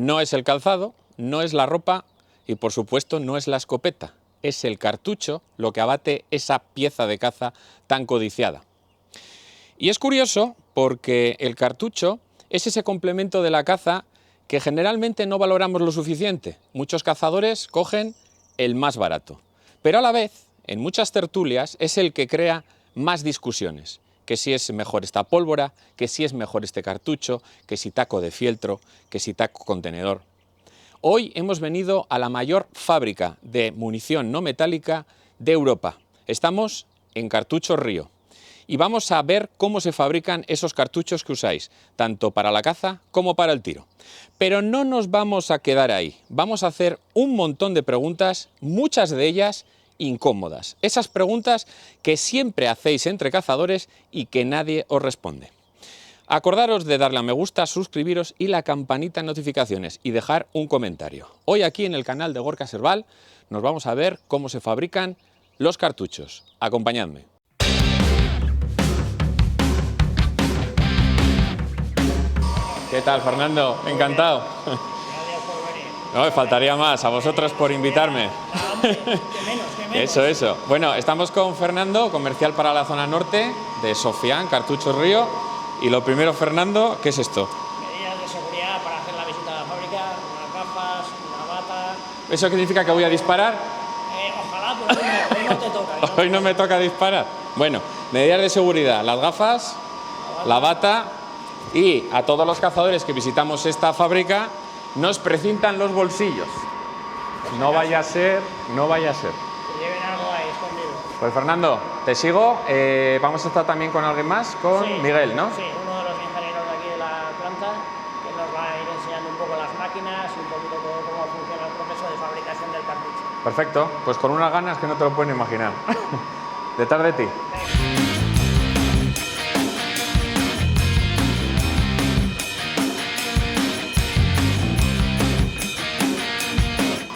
No es el calzado, no es la ropa y por supuesto no es la escopeta. Es el cartucho lo que abate esa pieza de caza tan codiciada. Y es curioso porque el cartucho es ese complemento de la caza que generalmente no valoramos lo suficiente. Muchos cazadores cogen el más barato, pero a la vez, en muchas tertulias, es el que crea más discusiones. Que si es mejor esta pólvora, que si es mejor este cartucho, que si taco de fieltro, que si taco contenedor. Hoy hemos venido a la mayor fábrica de munición no metálica de Europa. Estamos en Cartuchos Río y vamos a ver cómo se fabrican esos cartuchos que usáis, tanto para la caza como para el tiro. Pero no nos vamos a quedar ahí, vamos a hacer un montón de preguntas, muchas de ellas incómodas. Esas preguntas que siempre hacéis entre cazadores y que nadie os responde. Acordaros de darle a me gusta, suscribiros y la campanita de notificaciones y dejar un comentario. Hoy aquí en el canal de Gorka Serval nos vamos a ver cómo se fabrican los cartuchos. Acompañadme. ¿Qué tal, Fernando? Encantado. Gracias por venir. No, me faltaría más, a vosotros por invitarme. Ah, hombre, que menos. Eso. Bueno, estamos con Fernando, comercial para la zona norte de Sofián, Cartuchos Río. Y lo primero, Fernando, ¿qué es esto? Medidas de seguridad para hacer la visita a la fábrica, unas gafas, una bata. ¿Eso qué significa que voy a disparar? Ojalá, pero hoy no te toca. Hoy no me toca disparar. Bueno, medidas de seguridad, las gafas, la bata y a todos los cazadores que visitamos esta fábrica nos precintan los bolsillos. No vaya a ser. Que lleven algo ahí escondido. Pues Fernando, te sigo. Vamos a estar también con alguien más, con Sí, Miguel, ¿no? Sí, uno de los ingenieros de aquí de la planta, que nos va a ir enseñando un poco las máquinas y un poquito cómo funciona el proceso de fabricación del cartucho. Perfecto, pues con unas ganas que no te lo pueden imaginar. Detrás de ti.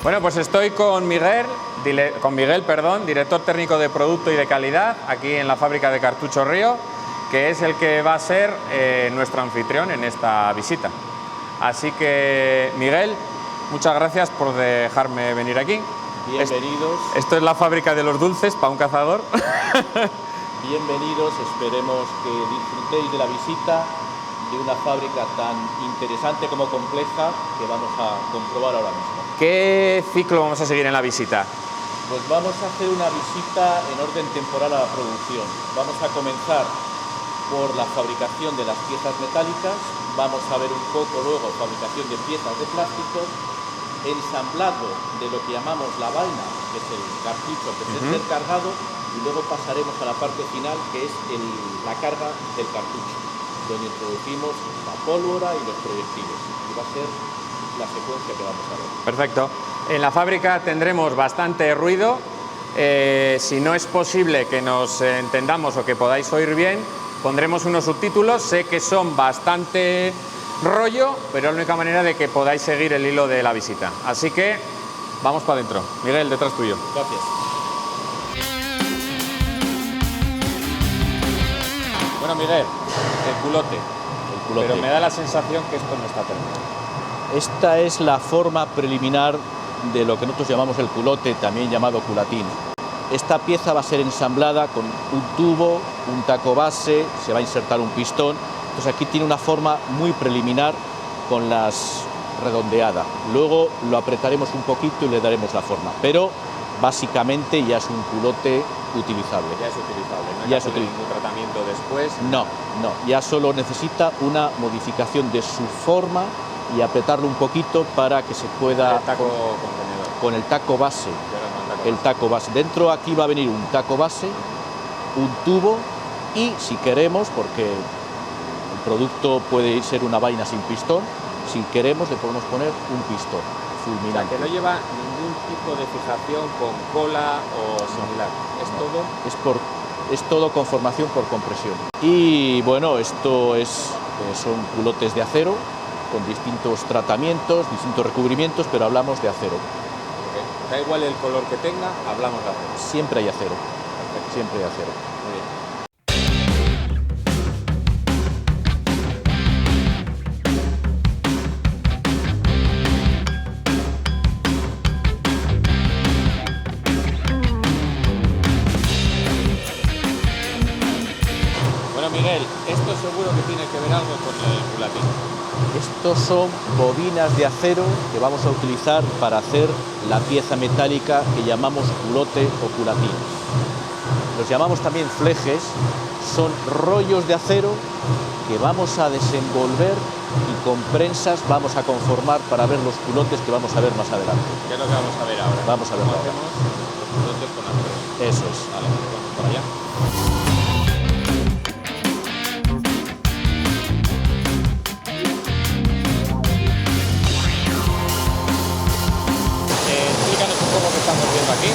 Bueno, pues estoy con Miguel, director técnico de Producto y de Calidad, aquí en la fábrica de Cartuchos Río, que es el que va a ser nuestro anfitrión en esta visita. Así que, Miguel, muchas gracias por dejarme venir aquí. Bienvenidos. Esto es la fábrica de los dulces para un cazador. Bienvenidos, esperemos que disfrutéis de la visita de una fábrica tan interesante como compleja que vamos a comprobar ahora mismo. ¿Qué ciclo vamos a seguir en la visita? Pues vamos a hacer una visita en orden temporal a la producción. Vamos a comenzar por la fabricación de las piezas metálicas, vamos a ver un poco luego fabricación de piezas de plástico, ensamblado de lo que llamamos la vaina, que es el cartucho que debe ser cargado, y luego pasaremos a la parte final, que es la carga del cartucho, donde introducimos la pólvora y los proyectiles. Y va a ser la secuencia que vamos a ver. Perfecto. En la fábrica tendremos bastante ruido. Si no es posible que nos entendamos o que podáis oír bien, pondremos unos subtítulos. Sé que son bastante rollo, pero es la única manera de que podáis seguir el hilo de la visita. Así que vamos para adentro. Miguel, detrás tuyo. Gracias. Bueno, Miguel, el culote. Pero me da la sensación que esto no está terminado. Esta es la forma preliminar de lo que nosotros llamamos el culote, también llamado culatín. Esta pieza va a ser ensamblada con un tubo, un taco base, se va a insertar un pistón. Entonces aquí tiene una forma muy preliminar con las redondeada. Luego lo apretaremos un poquito y le daremos la forma. Pero básicamente ya es un culote utilizable. Ya es utilizable, ¿no? Ya es ningún tratamiento después. No, ya solo necesita una modificación de su forma y apretarlo un poquito para que se pueda... El taco contenedor. Con el taco base. El taco base. Dentro aquí va a venir un taco base, un tubo y, si queremos, porque el producto puede ser una vaina sin pistón, si queremos le podemos poner un pistón fulminante. O sea, que no lleva ningún tipo de fijación con cola o similar. Es todo con formación por compresión. Y bueno, esto son culotes de acero con distintos tratamientos, distintos recubrimientos, pero hablamos de acero. Da igual el color que tenga, hablamos de acero. Siempre hay acero. Perfecto. Siempre hay acero. Muy bien. Miguel, esto seguro que tiene que ver algo con el culatín. Estos son bobinas de acero que vamos a utilizar para hacer la pieza metálica que llamamos culote o culatín. Los llamamos también flejes, son rollos de acero que vamos a desenvolver y con prensas vamos a conformar para ver los culotes que vamos a ver más adelante. ¿Qué es lo que vamos a ver ahora? Vamos a verlo ¿Cómo ahora. hacemos los culotes con las prensas? Eso es. Vale, vamos para allá. Explícanos un poco qué estamos viendo aquí.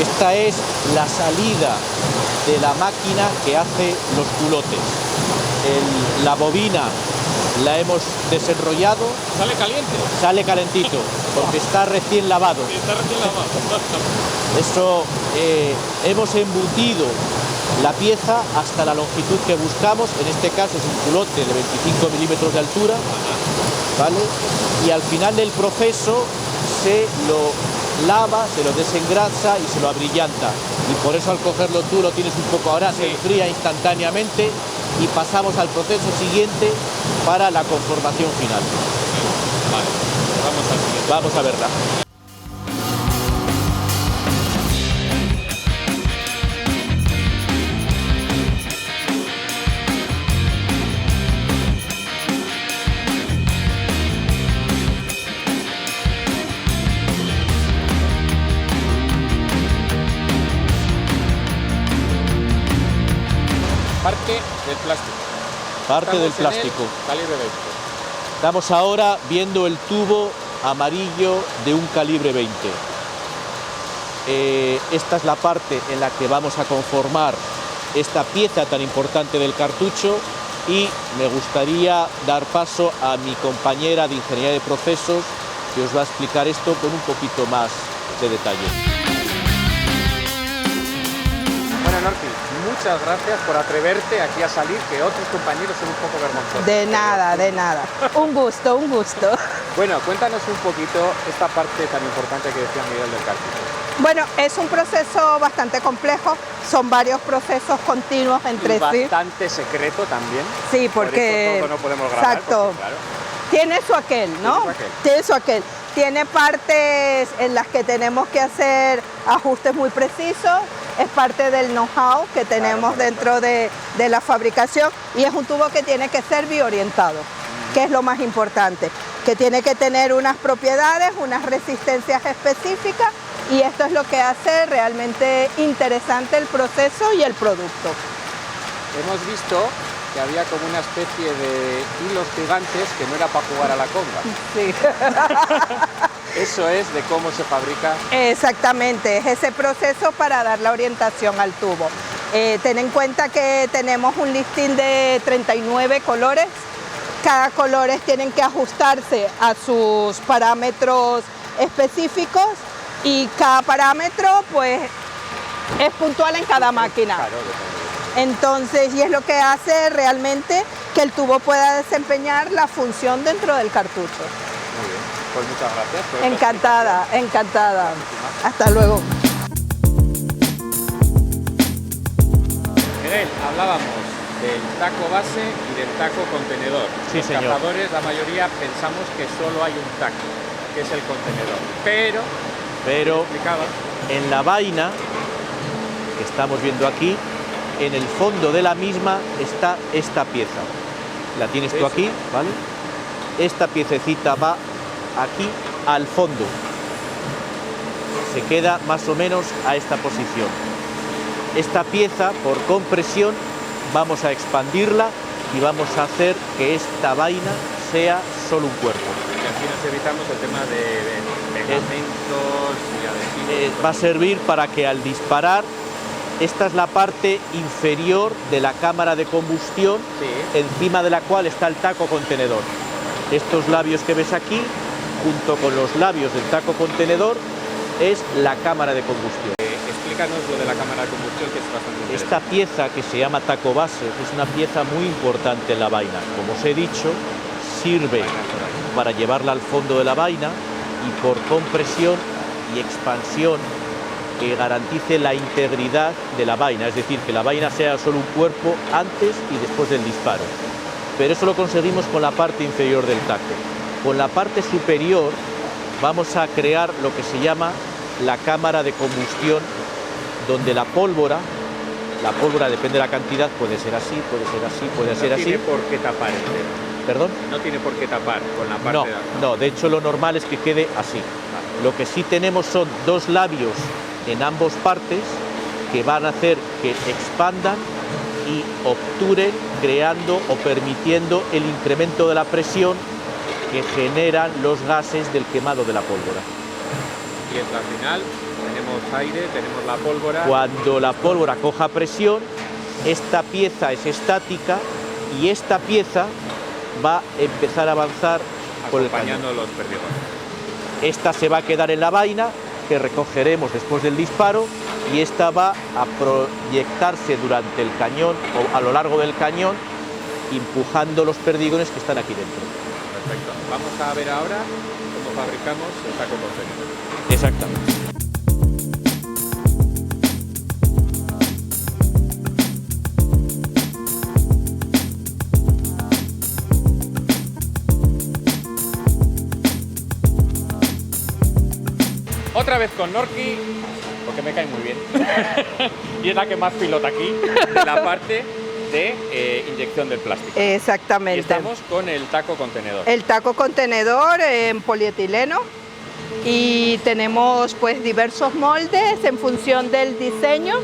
Esta es la salida de la máquina que hace los culotes. La bobina la hemos desenrollado, ¿Sale caliente? sale calentito porque está recién lavado. Sí, está recién lavado. Eso hemos embutido la pieza hasta la longitud que buscamos. En este caso es un culote de 25 milímetros de altura, ¿vale? Y al final del proceso se lo lava, se lo desengrasa y se lo abrillanta. Y por eso al cogerlo tú lo tienes un poco ahora, se enfría instantáneamente y pasamos al proceso siguiente para la conformación final. Vale, vamos al siguiente. Vamos a verla. Parte del plástico. Parte del Estamos en el plástico. calibre 20. Estamos ahora viendo el tubo amarillo de un calibre 20. Esta es la parte en la que vamos a conformar esta pieza tan importante del cartucho y me gustaría dar paso a mi compañera de Ingeniería de Procesos que os va a explicar esto con un poquito más de detalle. Bueno, Norti, muchas gracias por atreverte aquí a salir, que otros compañeros son un poco vergonzosos. De nada, de nada. Un gusto, un gusto. Bueno, cuéntanos un poquito esta parte tan importante que decía Miguel del cartucho. Bueno, es un proceso bastante complejo, son varios procesos continuos entre Y sí. bastante secreto también. Sí, Por porque... eso todo no podemos grabar. Exacto. Porque, claro, Tiene su aquel, ¿no? Tiene su aquel. Tiene su aquel. Tiene partes en las que tenemos que hacer ajustes muy precisos, es parte del know-how que tenemos dentro de la fabricación y es un tubo que tiene que ser biorientado, que es lo más importante, que tiene que tener unas propiedades, unas resistencias específicas y esto es lo que hace realmente interesante el proceso y el producto. hemos visto que había como una especie de hilos gigantes que no era para jugar a la conga. Sí. Eso es de cómo se fabrica. Exactamente, es ese proceso para dar la orientación al tubo. Ten en cuenta que tenemos un listing de 39 colores. Cada colores tienen que ajustarse a sus parámetros específicos y cada parámetro pues es puntual en cada máquina. Claro, depende. Entonces, y es lo que hace realmente que el tubo pueda desempeñar la función dentro del cartucho. Muy bien, pues muchas gracias. por esta Encantada, encantada. Buenísima. Hasta luego. Miguel, hablábamos del taco base y del taco contenedor. Sí, Los señor. cazadores, la mayoría, pensamos que solo hay un taco, que es el contenedor. Pero explicaba, En la vaina que estamos viendo aquí, en el fondo de la misma está esta pieza. La tienes tú Sí, aquí, ¿vale? Esta piececita va aquí al fondo. Se queda más o menos a esta posición. Esta pieza, por compresión, vamos a expandirla y vamos a hacer que esta vaina sea solo un cuerpo. y así nos evitamos el tema de pegamentos y adhesivos. Va a servir para que al disparar, esta es la parte inferior de la cámara de combustión, Sí. encima de la cual está el taco contenedor. Estos labios que ves aquí, junto con los labios del taco contenedor, es la cámara de combustión. Explícanos lo de la cámara de combustión, que es bastante interesante. Esta pieza que se llama taco base es una pieza muy importante en la vaina. Como os he dicho, sirve para llevarla al fondo de la vaina y por compresión y expansión que garantice la integridad de la vaina, es decir, que la vaina sea solo un cuerpo antes y después del disparo. Pero eso lo conseguimos con la parte inferior del taco. Con la parte superior vamos a crear lo que se llama la cámara de combustión, donde la pólvora depende de la cantidad, puede ser así, puede ser así, puede ser así. No tiene por qué tapar el dedo. ¿Perdón? No tiene por qué tapar con la parte de abajo. No, de hecho lo normal es que quede así. Lo que sí tenemos son dos labios en ambas partes que van a hacer que expandan y obturen, creando o permitiendo el incremento de la presión que generan los gases del quemado de la pólvora. Y al final tenemos aire, tenemos la pólvora. Cuando la pólvora coja presión, esta pieza es estática y esta pieza va a empezar a avanzar por el cañón. Acompañando los perdigones. Esta se va a quedar en la vaina, que recogeremos después del disparo, y esta va a proyectarse durante el cañón o a lo largo del cañón, empujando los perdigones que están aquí dentro. Perfecto. Vamos a ver ahora cómo fabricamos el taco contenedor. Exactamente. Otra vez con Norki, porque me cae muy bien. Y es la que más pilota aquí, de la parte de inyección del plástico. Exactamente. Y estamos con el taco contenedor. El taco contenedor en polietileno, y tenemos pues diversos moldes en función del diseño,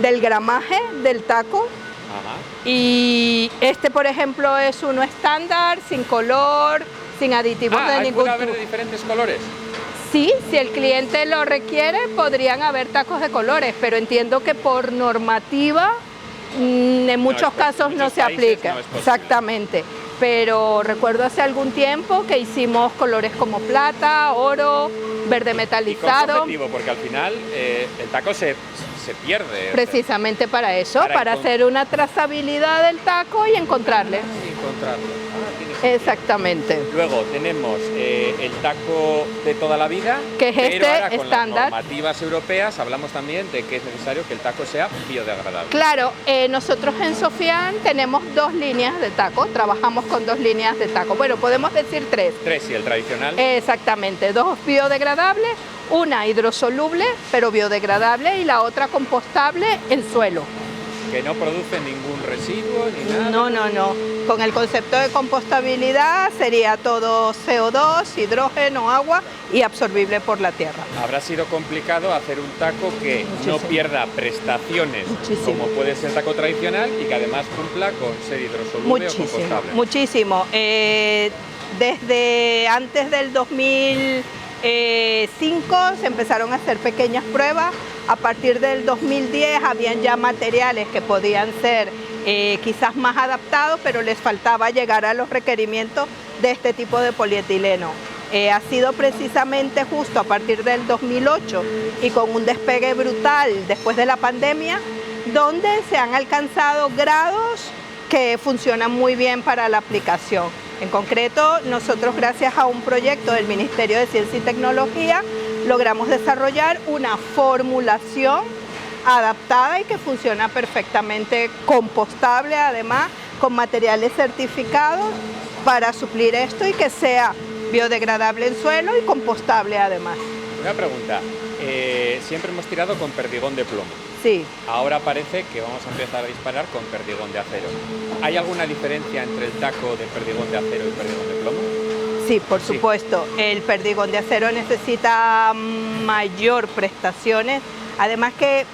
del gramaje del taco. Ajá. Y este, por ejemplo, es uno estándar, sin color, sin aditivos de ningún ¿puede haber tipo. de diferentes colores? Sí, si el cliente lo requiere, podrían haber tacos de colores, pero entiendo que por normativa en muchos casos no se aplica. Exactamente. Pero recuerdo hace algún tiempo que hicimos colores como plata, oro, verde metalizado. ¿Y con qué objetivo? Porque al final el taco se pierde. Precisamente para eso, para hacer una trazabilidad del taco y encontrarle. Encontrarlo. Exactamente. Luego tenemos el taco de toda la vida, que es pero ahora con estándar. Las normativas europeas hablamos también de que es necesario que el taco sea biodegradable. Claro, nosotros en Sofian tenemos dos líneas de taco, trabajamos con dos líneas de taco. Bueno, podemos decir tres. Tres, y el tradicional. Exactamente, dos biodegradables, una hidrosoluble pero biodegradable y la otra compostable en suelo. Que no produce ningún residuo ni nada. No. Con el concepto de compostabilidad sería todo CO2, hidrógeno, agua y absorbible por la tierra. Habrá sido complicado hacer un taco que no pierda prestaciones como puede ser el taco tradicional y que además cumpla con ser hidrosoluble o compostable. Muchísimo. Desde antes del 2005 se empezaron a hacer pequeñas pruebas. A partir del 2010 habían ya materiales que podían ser quizás más adaptados, pero les faltaba llegar a los requerimientos de este tipo de polietileno. Ha sido precisamente justo a partir del 2008 y con un despegue brutal después de la pandemia, donde se han alcanzado grados que funcionan muy bien para la aplicación. En concreto, nosotros, gracias a un proyecto del Ministerio de Ciencia y Tecnología, logramos desarrollar una formulación adaptada y que funciona perfectamente, compostable además, con materiales certificados para suplir esto y que sea biodegradable en suelo y compostable además. Una pregunta, siempre hemos tirado con perdigón de plomo. Sí. Ahora parece que vamos a empezar a disparar con perdigón de acero. ¿Hay alguna diferencia entre el taco de perdigón de acero y perdigón de plomo? Sí, por supuesto. El perdigón de acero necesita mayor prestaciones. Además que,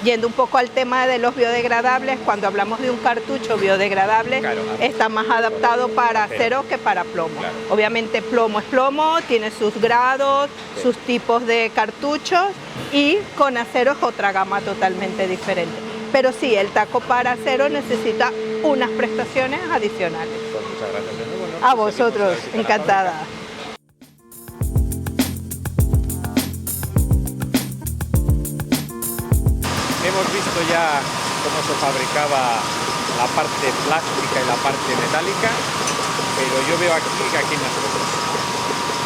yendo un poco al tema de los biodegradables, cuando hablamos de un cartucho biodegradable, claro, está más adaptado para acero que para plomo. Claro. Obviamente plomo es plomo, tiene sus grados, sus tipos de cartuchos, y con acero es otra gama totalmente diferente. Pero sí, el taco para acero necesita unas prestaciones adicionales. Pues muchas gracias de nuevo, ¿no? A vosotros, encantada. Hemos visto ya cómo se fabricaba la parte plástica y la parte metálica, pero yo veo aquí que aquí hay más cosas.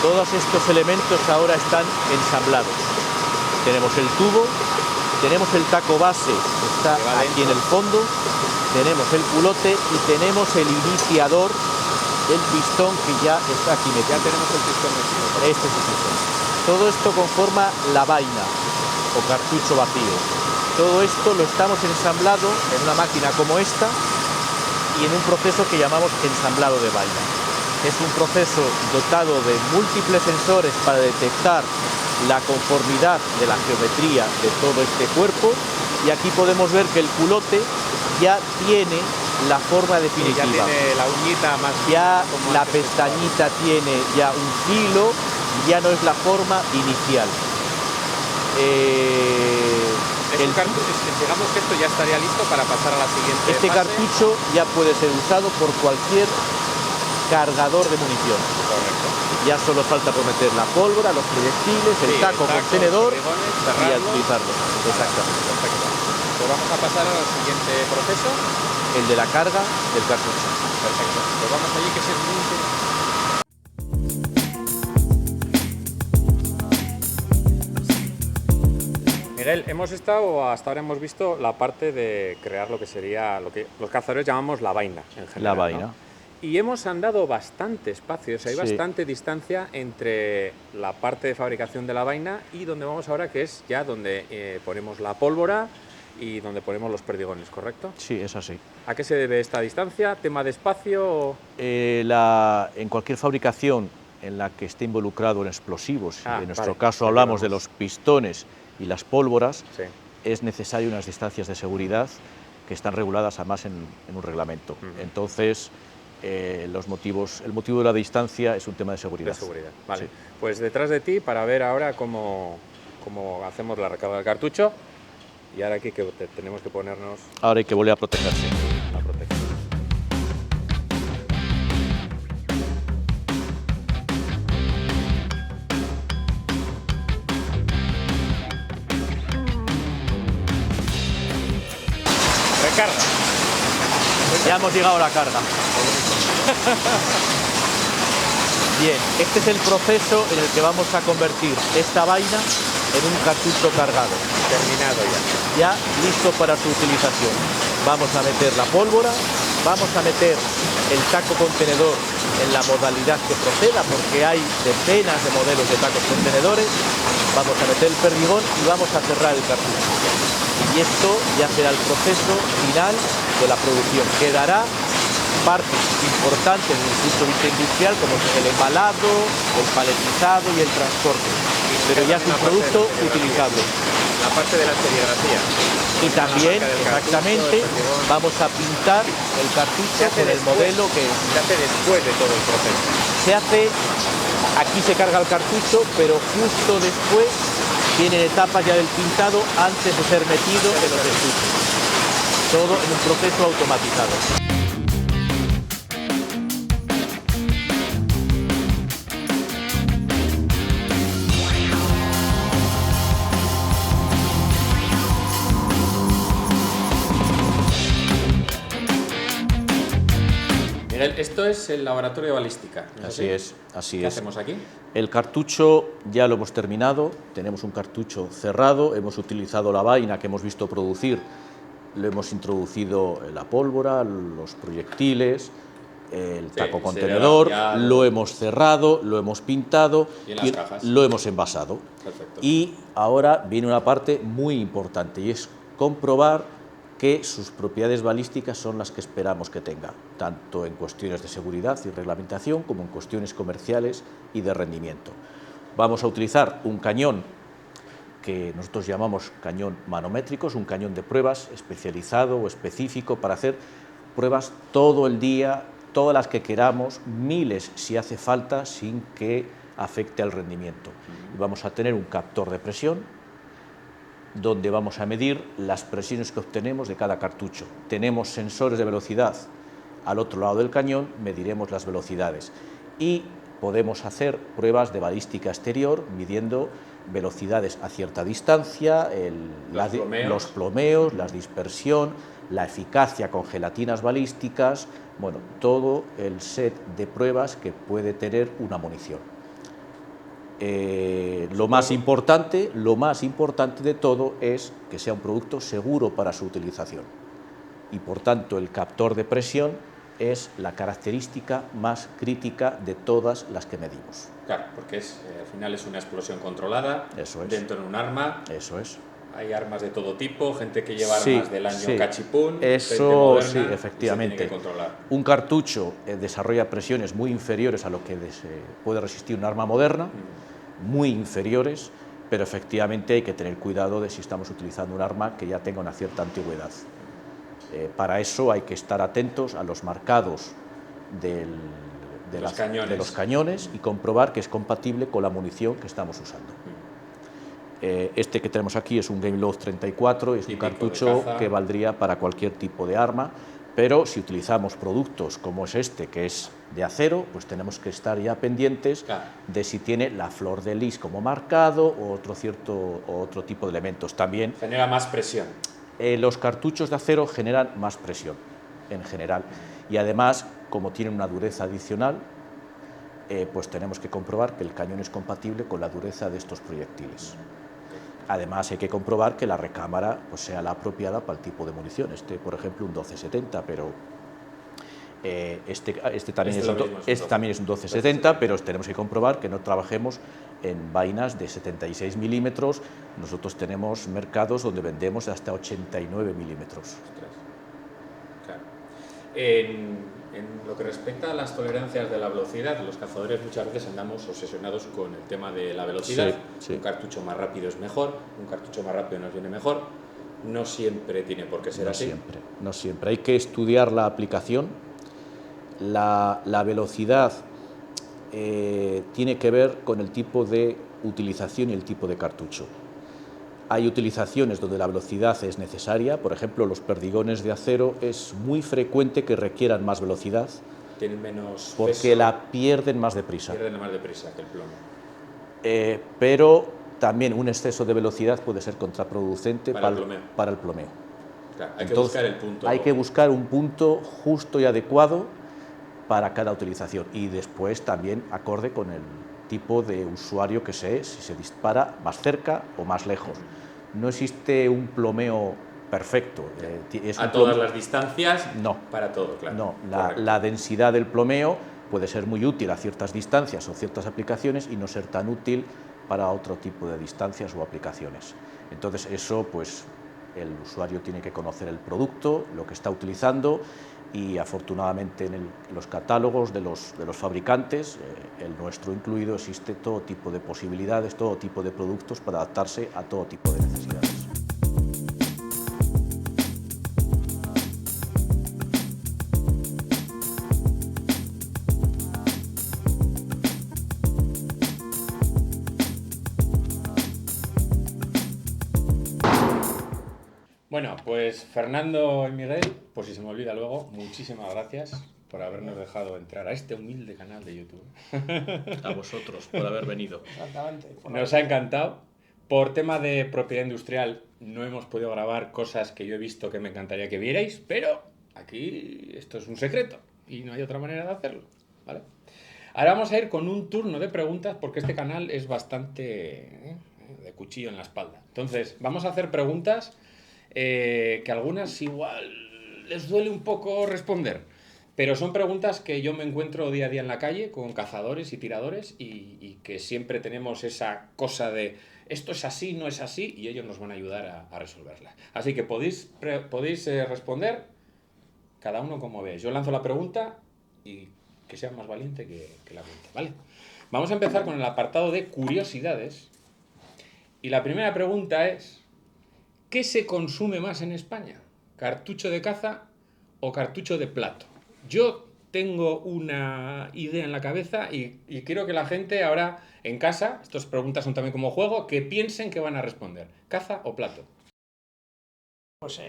Todos estos elementos ahora están ensamblados. tenemos el tubo, tenemos el taco base que está aquí en el fondo, tenemos el culote y tenemos el iniciador, el pistón que ya está aquí metido. Ya tenemos el pistón metido. Este es el pistón. Todo esto conforma la vaina o cartucho vacío. Todo esto lo estamos ensamblando en una máquina como esta y en un proceso que llamamos ensamblado de vaina. Es un proceso dotado de múltiples sensores para detectar la conformidad de la geometría de todo este cuerpo, y aquí podemos ver que el culote ya tiene la forma definitiva. Ya tiene la uñita más... Ya la pestañita tiene ya un filo, ya no es la forma inicial. Digamos que esto ya estaría listo para pasar a la siguiente Este fase. cartucho ya puede ser usado por cualquier cargador de munición. Correcto. Ya solo falta por meter la pólvora, los proyectiles, el taco contenedor y a utilizarlo. Exactamente. Perfecto. Pues vamos a pasar al siguiente proceso. El de la carga del cartucho. Perfecto. Pues vamos allí, que es muy interesante. Miguel, hasta ahora hemos visto la parte de crear lo que sería, lo que los cazadores llamamos la vaina en general. La vaina. ¿no? Y hemos andado bastante espacio, o sea, hay bastante distancia entre la parte de fabricación de la vaina y donde vamos ahora, que es ya donde ponemos la pólvora y donde ponemos los perdigones, ¿correcto? Sí, es así. ¿A qué se debe esta distancia? ¿Tema de espacio? O... En cualquier fabricación en la que esté involucrado en explosivos, en nuestro caso hablamos de los pistones y las pólvoras, es necesario unas distancias de seguridad que están reguladas además en un reglamento. Entonces, el motivo de la distancia es un tema de seguridad. De seguridad, vale. Sí. Pues detrás de ti, para ver ahora cómo hacemos la recarga del cartucho. Y ahora aquí que tenemos que ponernos... Ahora hay que volver a protegerse. A proteger. Recarga. Ya hemos llegado a la carga. Bien, este es el proceso en el que vamos a convertir esta vaina en un cartucho cargado. Terminado ya. Ya listo para su utilización. Vamos a meter la pólvora, vamos a meter el taco contenedor en la modalidad que proceda, porque hay decenas de modelos de tacos contenedores. Vamos a meter el perdigón y vamos a cerrar el cartucho. Y esto ya será el proceso final de la producción. Quedará partes importantes del circuito de vista industrial, como el embalado, el paletizado y el transporte. Pero ya es un producto utilizable. La parte de la serigrafía. Y también, exactamente, vamos a pintar el cartucho con el modelo que se hace después de todo el proceso. Se hace, aquí se carga el cartucho, pero justo después vienen etapas ya del pintado antes de ser metido en los estuches. Todo en un proceso automatizado. Miguel, esto es el laboratorio de balística. Así es, así es. ¿Qué hacemos aquí? El cartucho ya lo hemos terminado, tenemos un cartucho cerrado, hemos utilizado la vaina que hemos visto producir, lo hemos introducido en la pólvora, los proyectiles, el taco contenedor, lo hemos cerrado, lo hemos pintado y cajas lo hemos envasado. Perfecto. Y ahora viene una parte muy importante y es comprobar que sus propiedades balísticas son las que esperamos que tenga, tanto en cuestiones de seguridad y reglamentación como en cuestiones comerciales y de rendimiento. Vamos a utilizar un cañón que nosotros llamamos cañón manométrico, es un cañón de pruebas especializado o específico para hacer pruebas todo el día, todas las que queramos, miles si hace falta, sin que afecte al rendimiento. Y vamos a tener un captor de presión, donde vamos a medir las presiones que obtenemos de cada cartucho. Tenemos sensores de velocidad al otro lado del cañón, mediremos las velocidades y podemos hacer pruebas de balística exterior midiendo velocidades a cierta distancia, los plomeos, la dispersión, la eficacia con gelatinas balísticas, bueno, todo el set de pruebas que puede tener una munición. Lo más importante de todo es que sea un producto seguro para su utilización y, por tanto, el captor de presión es la característica más crítica de todas las que medimos. Claro, porque al final es una explosión controlada. Eso es. Dentro de un arma. Eso es. Hay armas de todo tipo, gente que lleva armas del año cachipún, eso, gente moderna, sí, efectivamente. Y se tiene que controlar. Un cartucho desarrolla presiones muy inferiores a lo que puede resistir un arma moderna, muy inferiores, pero efectivamente hay que tener cuidado de si estamos utilizando un arma que ya tenga una cierta antigüedad. Para eso hay que estar atentos a los marcados de los cañones y comprobar que es compatible con la munición que estamos usando. Este que tenemos aquí es un Gameloft 34, es un cartucho que valdría para cualquier tipo de arma, pero si utilizamos productos como es este, que es de acero, pues tenemos que estar ya pendientes de si tiene la flor de lis como marcado o otro tipo de elementos. También genera más presión. Los cartuchos de acero generan más presión en general y además, como tienen una dureza adicional, pues tenemos que comprobar que el cañón es compatible con la dureza de estos proyectiles. Además, hay que comprobar que la recámara pues, sea la apropiada para el tipo de munición. Este, por ejemplo, un 1270, pero este también es un 1270, pero tenemos que comprobar que no trabajemos en vainas de 76 milímetros. Nosotros tenemos mercados donde vendemos hasta 89 milímetros. Claro. En lo que respecta a las tolerancias de la velocidad, los cazadores muchas veces andamos obsesionados con el tema de la velocidad. Sí. Un cartucho más rápido es mejor, un cartucho más rápido nos viene mejor. No siempre tiene por qué ser así. No siempre. Hay que estudiar la aplicación. La velocidad tiene que ver con el tipo de utilización y el tipo de cartucho. Hay utilizaciones donde la velocidad es necesaria, por ejemplo, los perdigones de acero es muy frecuente que requieran más velocidad. Tienen menos porque peso, la pierden más deprisa. Pierden más deprisa que el plomo. Pero también un exceso de velocidad puede ser contraproducente para el plomeo. Claro, hay que buscar el punto. Hay que buscar un punto justo y adecuado para cada utilización y después también acorde con el tipo de usuario que si se dispara más cerca o más lejos. No existe un plomeo perfecto. ¿A todas las distancias? No. Para todo, claro. No, la densidad del plomeo puede ser muy útil a ciertas distancias o ciertas aplicaciones y no ser tan útil para otro tipo de distancias o aplicaciones. Entonces eso, pues, el usuario tiene que conocer el producto, lo que está utilizando y afortunadamente en los catálogos de los fabricantes, el nuestro incluido, existe todo tipo de posibilidades, todo tipo de productos para adaptarse a todo tipo de necesidades. Bueno, pues Fernando y Miguel, por si se me olvida luego, muchísimas gracias por habernos dejado entrar a este humilde canal de YouTube. A vosotros por haber venido. Exactamente. Nos ha encantado. Por tema de propiedad industrial no hemos podido grabar cosas que yo he visto que me encantaría que vierais, pero aquí esto es un secreto y no hay otra manera de hacerlo, ¿vale? Ahora vamos a ir con un turno de preguntas porque este canal es bastante de cuchillo en la espalda. Entonces, vamos a hacer preguntas que algunas igual les duele un poco responder, pero son preguntas que yo me encuentro día a día en la calle con cazadores y tiradores y que siempre tenemos esa cosa de esto es así, no es así, y ellos nos van a ayudar a resolverlas. Así que podéis responder cada uno como veáis. Yo lanzo la pregunta y que sea más valiente que la pregunta, ¿vale? Vamos a empezar con el apartado de curiosidades y la primera pregunta es: ¿qué se consume más en España? ¿Cartucho de caza o cartucho de plato? Yo tengo una idea en la cabeza y quiero que la gente ahora en casa, estas preguntas son también como juego, que piensen que van a responder. ¿Caza o plato? Pues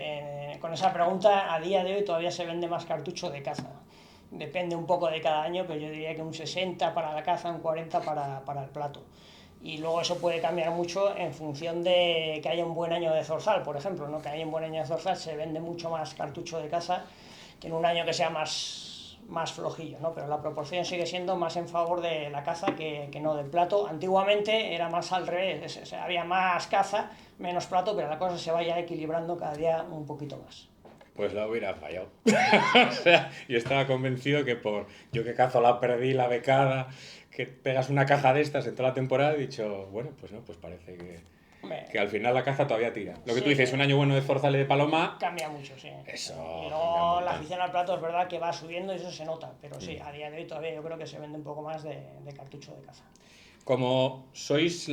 con esa pregunta a día de hoy todavía se vende más cartucho de caza. Depende un poco de cada año, pero yo diría que un 60 para la caza, un 40 para el plato. Y luego eso puede cambiar mucho en función de que haya un buen año de zorzal, por ejemplo, ¿no? Que haya un buen año de zorzal se vende mucho más cartucho de caza que en un año que sea más más flojillo, ¿no? Pero la proporción sigue siendo más en favor de la caza que no del plato. Antiguamente era más al revés, o sea, había más caza, menos plato, pero la cosa se vaya equilibrando cada día un poquito más. Pues la hubiera fallado. O sea, yo estaba convencido que yo que cazo la perdí, la becada, que pegas una caja de estas en toda la temporada, he dicho, bueno, pues no, pues parece que al final la caza todavía tira. Lo que tú dices, un año bueno de zorzal y de paloma... Cambia mucho, sí. Eso. Y luego la afición al plato es verdad que va subiendo y eso se nota, pero sí, a día de hoy todavía yo creo que se vende un poco más de cartucho de caza. Como sois si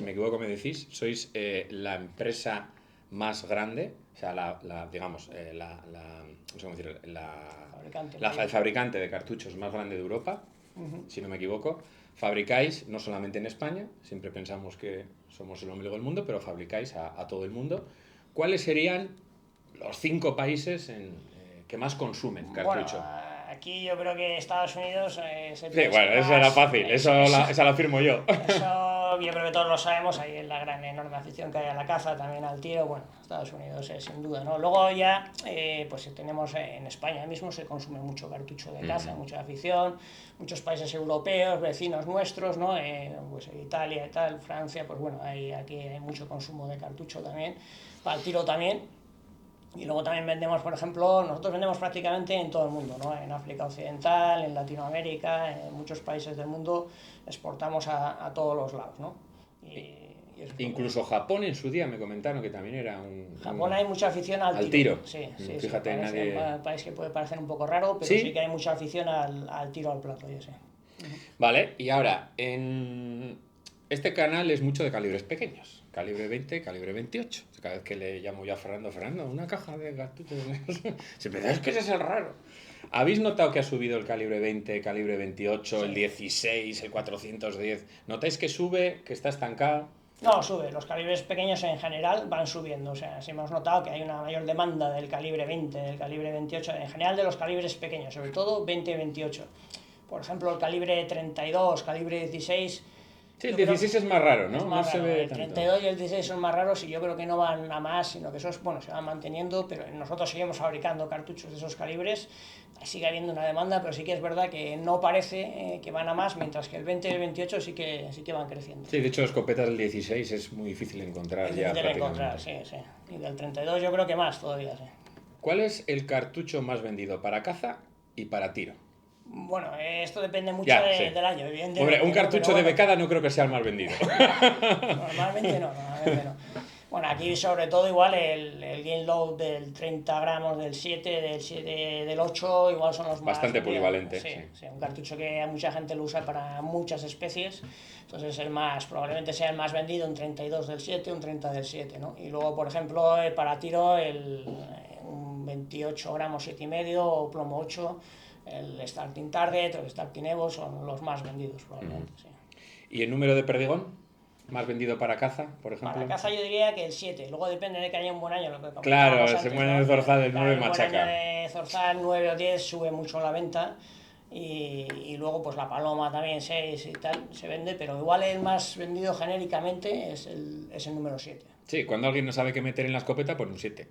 me equivoco me decís, sois la empresa más grande, o sea, no sé cómo decirlo, el fabricante de cartuchos más grande de Europa, si no me equivoco. Fabricáis no solamente en España, siempre pensamos que somos el ombligo del mundo, pero fabricáis a todo el mundo. ¿Cuáles serían los 5 países que más consumen cartucho? Bueno, aquí yo creo que Estados Unidos es el Sí, bueno, eso era fácil, esa la firmo yo. Eso yo creo que todos lo sabemos, ahí es la gran enorme afición que hay a la caza, también al tiro, bueno, Estados Unidos es sin duda, ¿no? Luego ya, pues tenemos en España mismo se consume mucho cartucho de caza, mucha afición, muchos países europeos, vecinos nuestros, ¿no? Pues Italia y tal, Francia, pues bueno, aquí hay mucho consumo de cartucho también, para el tiro también. Y luego también vendemos, por ejemplo, nosotros vendemos prácticamente en todo el mundo, ¿no? En África Occidental, en Latinoamérica, en muchos países del mundo, exportamos a todos los lados, ¿no? Y incluso Japón en su día me comentaron que también era Japón hay mucha afición al tiro. Sí, fíjate, sí, un país que puede parecer un poco raro, pero sí que hay mucha afición al tiro al plato, yo sé. Vale, y ahora, en este canal es mucho de calibres pequeños. Calibre 20, calibre 28. Cada vez que le llamo yo a Fernando, una caja de cartuchos. Siempre dice, es que ese es el raro. ¿Habéis notado que ha subido el calibre 20, calibre 28, el 16, el 410? ¿Notáis que sube, que está estancado? No, sube. Los calibres pequeños en general van subiendo. O sea, sí hemos notado que hay una mayor demanda del calibre 20, del calibre 28, en general de los calibres pequeños, sobre todo 20 y 28. Por ejemplo, el calibre 32, calibre 16... Sí, el 16 es más raro, ¿no? No se ve el 32 y el 16 son más raros y yo creo que no van a más, sino que esos, bueno, se van manteniendo, pero nosotros seguimos fabricando cartuchos de esos calibres, sigue habiendo una demanda, pero sí que es verdad que no parece que van a más, mientras que el 20 y el 28 sí que van creciendo. Sí, de hecho, escopetas del 16 es muy difícil encontrar ya prácticamente. Sí. Y del 32 yo creo que más todavía, sí. ¿Cuál es el cartucho más vendido para caza y para tiro? Bueno, esto depende mucho del año, evidentemente. Hombre, un cartucho de becada no creo que sea el más vendido. Normalmente no. Bueno, aquí sobre todo igual el Game Load del 30 gramos, del 7, del 8, igual son los más... Bastante polivalente. Sí, un cartucho que a mucha gente lo usa para muchas especies, entonces probablemente sea el más vendido, un 32 del 7, un 30 del 7, ¿no? Y luego, por ejemplo, para tiro, un 28 gramos 7,5 o plomo 8, el Starting Target o el Starting Evo son los más vendidos probablemente, sí. ¿Y el número de perdigón? ¿Más vendido para caza, por ejemplo? Para caza yo diría que el 7, luego depende de que haya un buen año. Lo que claro, antes, se muere el zorzal, el 9 machaca. Un año de zorzal, 9 o 10 sube mucho la venta y luego pues la paloma también 6 y tal se vende, pero igual el más vendido genéricamente es el número 7. Sí, cuando alguien no sabe qué meter en la escopeta, pone un 7.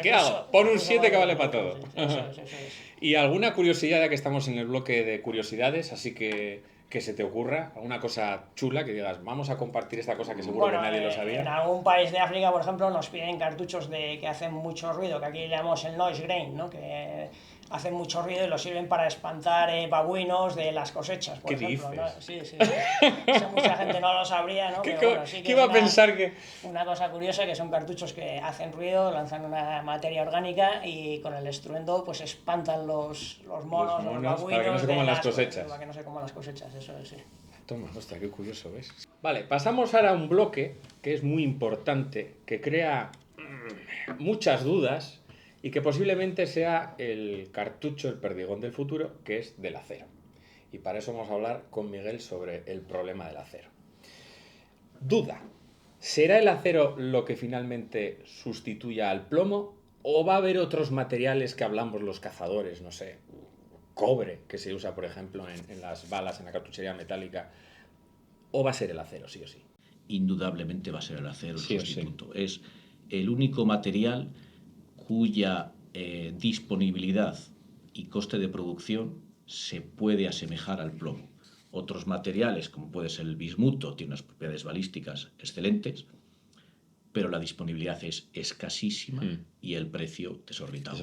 ¿Qué hago? Pon un 7 que vale para todo. Eso es. ¿Y alguna curiosidad, ya que estamos en el bloque de curiosidades, así que se te ocurra? ¿Alguna cosa chula que digas, vamos a compartir esta cosa que seguro que nadie lo sabía? En algún país de África, por ejemplo, nos piden cartuchos que hacen mucho ruido, que aquí le llamamos el noise grain, ¿no? Que hacen mucho ruido y lo sirven para espantar babuinos de las cosechas, por ejemplo. ¿Qué dices? ¿No? Sí. Eso mucha gente no lo sabría, ¿no? ¿Qué iba a pensar que...? Una cosa curiosa que son cartuchos que hacen ruido, lanzan una materia orgánica y con el estruendo pues espantan los monos, los babuinos, para que no se coman las cosechas. Para que no se coman las cosechas, eso es, sí. Toma, hostia, qué curioso, ¿ves? Vale, pasamos ahora a un bloque que es muy importante, que crea muchas dudas y que posiblemente sea el cartucho, el perdigón del futuro, que es del acero. Y para eso vamos a hablar con Miguel sobre el problema del acero. Duda. ¿Será el acero lo que finalmente sustituya al plomo? ¿O va a haber otros materiales que hablamos los cazadores? No sé, cobre, que se usa, por ejemplo, en las balas, en la cartuchería metálica. ¿O va a ser el acero, sí o sí? Indudablemente va a ser el acero el sí sustituto. Sí. Es el único material cuya disponibilidad y coste de producción se puede asemejar al plomo. Otros materiales, como puede ser el bismuto, tiene unas propiedades balísticas excelentes, pero la disponibilidad es escasísima y el precio desorbitado.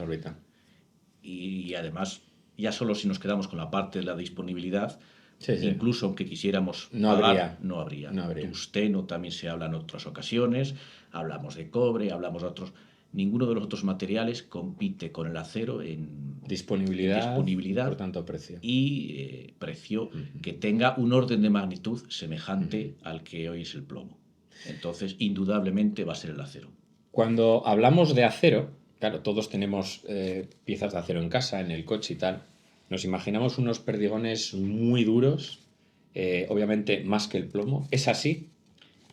Y además, ya solo si nos quedamos con la parte de la disponibilidad, incluso aunque quisiéramos pagar, no habría. Tungsteno también se habla en otras ocasiones, hablamos de cobre, hablamos de otros. Ninguno de los otros materiales compite con el acero en disponibilidad por tanto precio. Y precio que tenga un orden de magnitud semejante al que hoy es el plomo. Entonces, indudablemente va a ser el acero. Cuando hablamos de acero, claro, todos tenemos piezas de acero en casa, en el coche y tal. Nos imaginamos unos perdigones muy duros, obviamente más que el plomo. ¿Es así?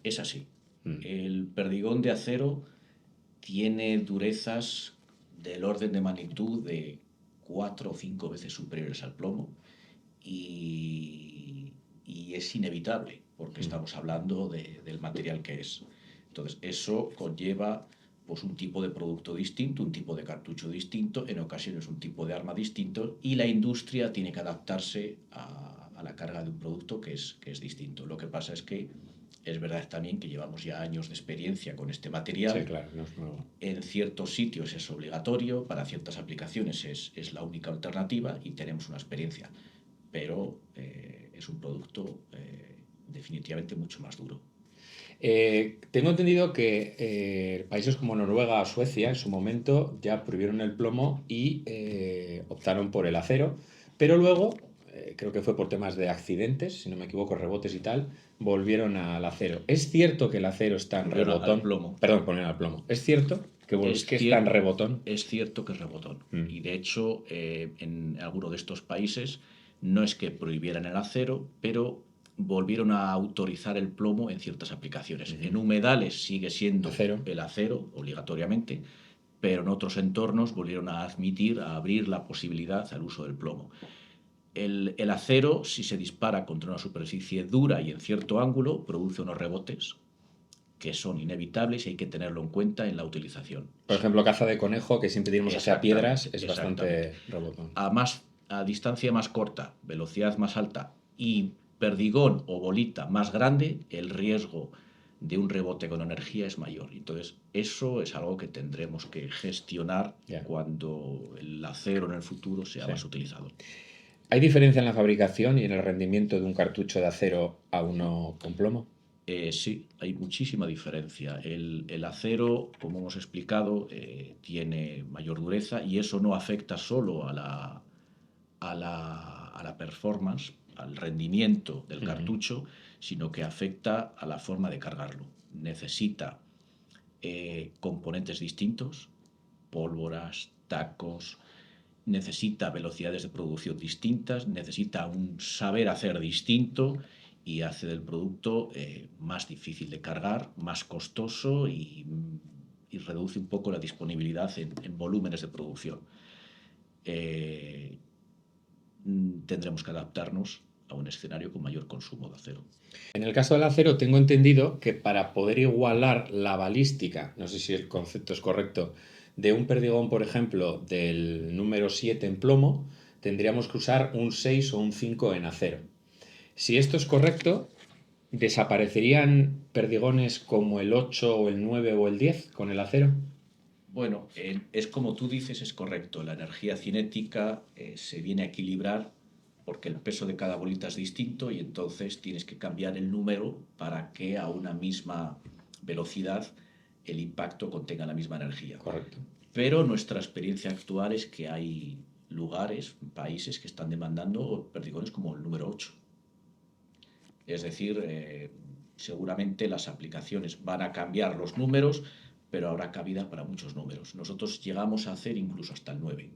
Es así. El perdigón de acero tiene durezas del orden de magnitud de 4 o 5 veces superiores al plomo y es inevitable porque estamos hablando del material que es. Entonces, eso conlleva pues, un tipo de producto distinto, un tipo de cartucho distinto, en ocasiones un tipo de arma distinto, y la industria tiene que adaptarse a la carga de un producto que es distinto. Lo que pasa es que es verdad también que llevamos ya años de experiencia con este material. Sí, claro, no es nuevo. En ciertos sitios es obligatorio, para ciertas aplicaciones es la única alternativa y tenemos una experiencia. Pero es un producto definitivamente mucho más duro. Tengo entendido que países como Noruega o Suecia en su momento ya prohibieron el plomo y optaron por el acero, pero luego, creo que fue por temas de accidentes, si no me equivoco, rebotes y tal, volvieron al acero. ¿Es cierto que el acero es tan rebotón? Perdón, poner al plomo. ¿Es cierto que es tan rebotón? Es cierto que es rebotón. Y de hecho, en alguno de estos países no es que prohibieran el acero, pero volvieron a autorizar el plomo en ciertas aplicaciones. En humedales sigue siendo el acero, obligatoriamente, pero en otros entornos volvieron a abrir la posibilidad al uso del plomo. El acero, si se dispara contra una superficie dura y en cierto ángulo, produce unos rebotes que son inevitables y hay que tenerlo en cuenta en la utilización. Por ejemplo, caza de conejo, que siempre tiramos hacia piedras, es bastante rebotón. A distancia más corta, velocidad más alta y perdigón o bolita más grande, el riesgo de un rebote con energía es mayor. Entonces, eso es algo que tendremos que gestionar cuando el acero en el futuro sea más utilizado. ¿Hay diferencia en la fabricación y en el rendimiento de un cartucho de acero a uno con plomo? Sí, hay muchísima diferencia. El acero, como hemos explicado, tiene mayor dureza y eso no afecta solo a la performance, al rendimiento del cartucho, sino que afecta a la forma de cargarlo. Necesita componentes distintos, pólvoras, tacos, necesita velocidades de producción distintas, necesita un saber hacer distinto y hace del producto más difícil de cargar, más costoso y reduce un poco la disponibilidad en volúmenes de producción. Tendremos que adaptarnos a un escenario con mayor consumo de acero. En el caso del acero tengo entendido que para poder igualar la balística, no sé si el concepto es correcto, de un perdigón, por ejemplo, del número 7 en plomo, tendríamos que usar un 6 o un 5 en acero. Si esto es correcto, ¿desaparecerían perdigones como el 8 o el 9 o el 10 con el acero? Bueno, es como tú dices, es correcto. La energía cinética se viene a equilibrar porque el peso de cada bolita es distinto y entonces tienes que cambiar el número para que a una misma velocidad el impacto contenga la misma energía. Correcto. Pero nuestra experiencia actual es que hay lugares, países que están demandando perdigones como el número 8. Es decir, seguramente las aplicaciones van a cambiar los números, pero habrá cabida para muchos números. Nosotros llegamos a hacer incluso hasta el 9.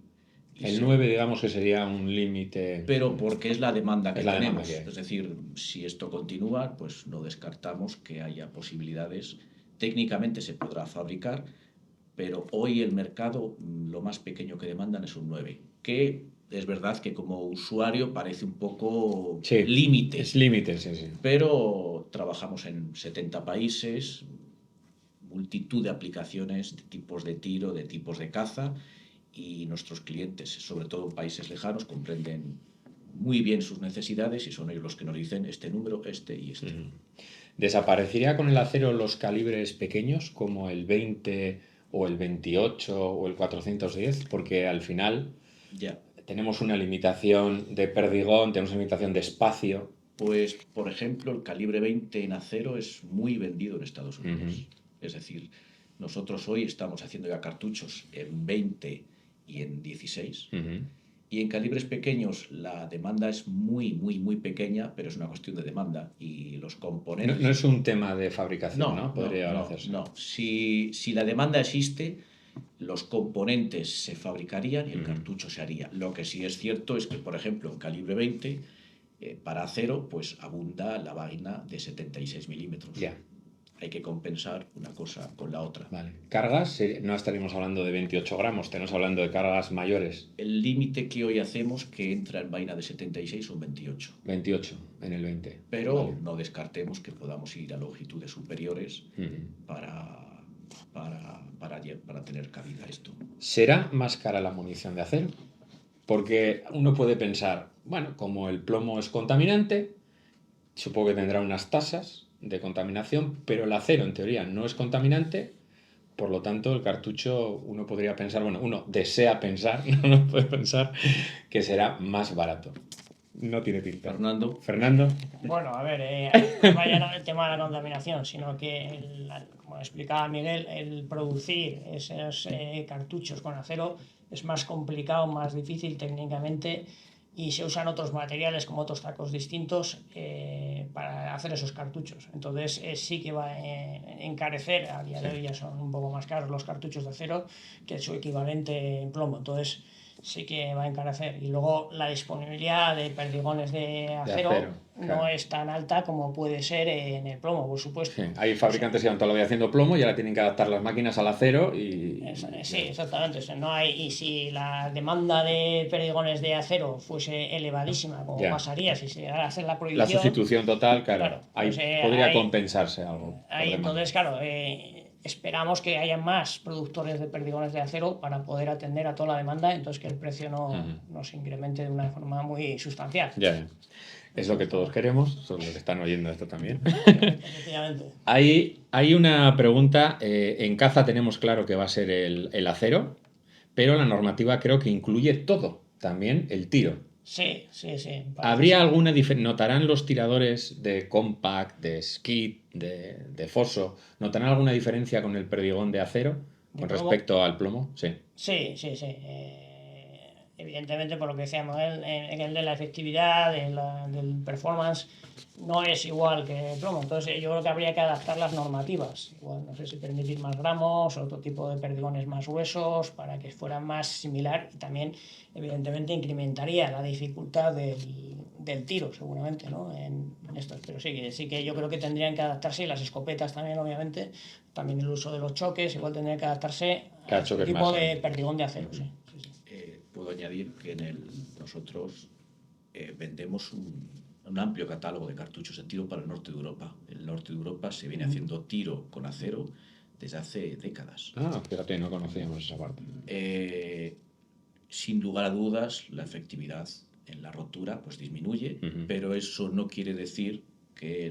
El 9, digamos que sería un límite. Pero porque es la demanda que tenemos. Es decir, si esto continúa, pues no descartamos que haya posibilidades. Técnicamente se podrá fabricar, pero hoy el mercado lo más pequeño que demandan es un 9, que es verdad que como usuario parece un poco límite. Es límite, sí. Pero trabajamos en 70 países, multitud de aplicaciones, de tipos de tiro, de tipos de caza, y nuestros clientes, sobre todo en países lejanos, comprenden muy bien sus necesidades y son ellos los que nos dicen este número, este y este. ¿Desaparecería con el acero los calibres pequeños como el 20 o el 28 o el 410? Porque al final Ya. tenemos una limitación de perdigón, tenemos una limitación de espacio. Pues, por ejemplo, el calibre 20 en acero es muy vendido en Estados Unidos. Es decir, nosotros hoy estamos haciendo ya cartuchos en 20 y en 16. Y en calibres pequeños la demanda es muy, muy, muy pequeña, pero es una cuestión de demanda. Y los componentes... No es un tema de fabricación, ¿no? Podría no, hacerse. no. Si la demanda existe, los componentes se fabricarían y el cartucho se haría. Lo que sí es cierto es que, por ejemplo, en calibre 20, para acero, pues abunda la vaina de 76 milímetros. Ya. Hay que compensar una cosa con la otra. Vale. Cargas, no estaríamos hablando de 28 gramos, estamos hablando de cargas mayores. El límite que hoy hacemos que entra en vaina de 76 son 28. 28 en el 20. Pero Vale. no descartemos que podamos ir a longitudes superiores para tener cabida esto. ¿Será más cara la munición de acero? Porque uno puede pensar, bueno, como el plomo es contaminante, supongo que tendrá unas tasas de contaminación, pero el acero en teoría no es contaminante, por lo tanto el cartucho uno podría pensar, bueno, uno desea pensar, no puede pensar que será más barato. No tiene pinta. Fernando. Bueno, a ver, vaya no el tema de la contaminación, sino que, como explicaba Miguel, el producir esos cartuchos con acero es más complicado, más difícil técnicamente, y se usan otros materiales como otros tacos distintos para hacer esos cartuchos. Entonces sí que va a encarecer, a día de hoy ya son un poco más caros los cartuchos de acero que su equivalente en plomo. Entonces sí que va a encarecer. Y luego la disponibilidad de perdigones de acero no es tan alta como puede ser en el plomo, por supuesto. Sí, hay fabricantes que llevan toda la vida haciendo plomo y ahora tienen que adaptar las máquinas al acero y... Sí, exactamente. O sea, no hay, y si la demanda de perdigones de acero fuese elevadísima, como pasaría si se llegara a hacer la prohibición... La sustitución total, claro. Pues, podría compensarse algo. Entonces, claro... esperamos que haya más productores de perdigones de acero para poder atender a toda la demanda, entonces que el precio no se incremente de una forma muy sustancial. Ya. Es lo que todos queremos, son los que están oyendo esto también. Efectivamente. Hay una pregunta, en caza tenemos claro que va a ser el acero, pero la normativa creo que incluye todo, también el tiro. Sí. ¿Habría alguna diferencia? ¿Notarán los tiradores de compact, de skid, de foso, notarán alguna diferencia con el perdigón de acero con respecto al plomo? Sí. Sí. Evidentemente, por lo que decíamos, el de la efectividad, del performance, no es igual que el plomo. Entonces, yo creo que habría que adaptar las normativas. Igual, no sé si permitir más gramos, otro tipo de perdigones más gruesos, para que fuera más similar. Y también, evidentemente, incrementaría la dificultad del tiro, seguramente, ¿no? En estos. Pero sí que yo creo que tendrían que adaptarse, y las escopetas también, obviamente, también el uso de los choques, igual tendría que adaptarse a este tipo de perdigón de acero, sí. Puedo añadir que nosotros vendemos un amplio catálogo de cartuchos de tiro para el norte de Europa. En el norte de Europa se viene haciendo tiro con acero desde hace décadas. Fíjate, no conocíamos esa parte. Sin lugar a dudas, la efectividad en la rotura pues disminuye, pero eso no quiere decir que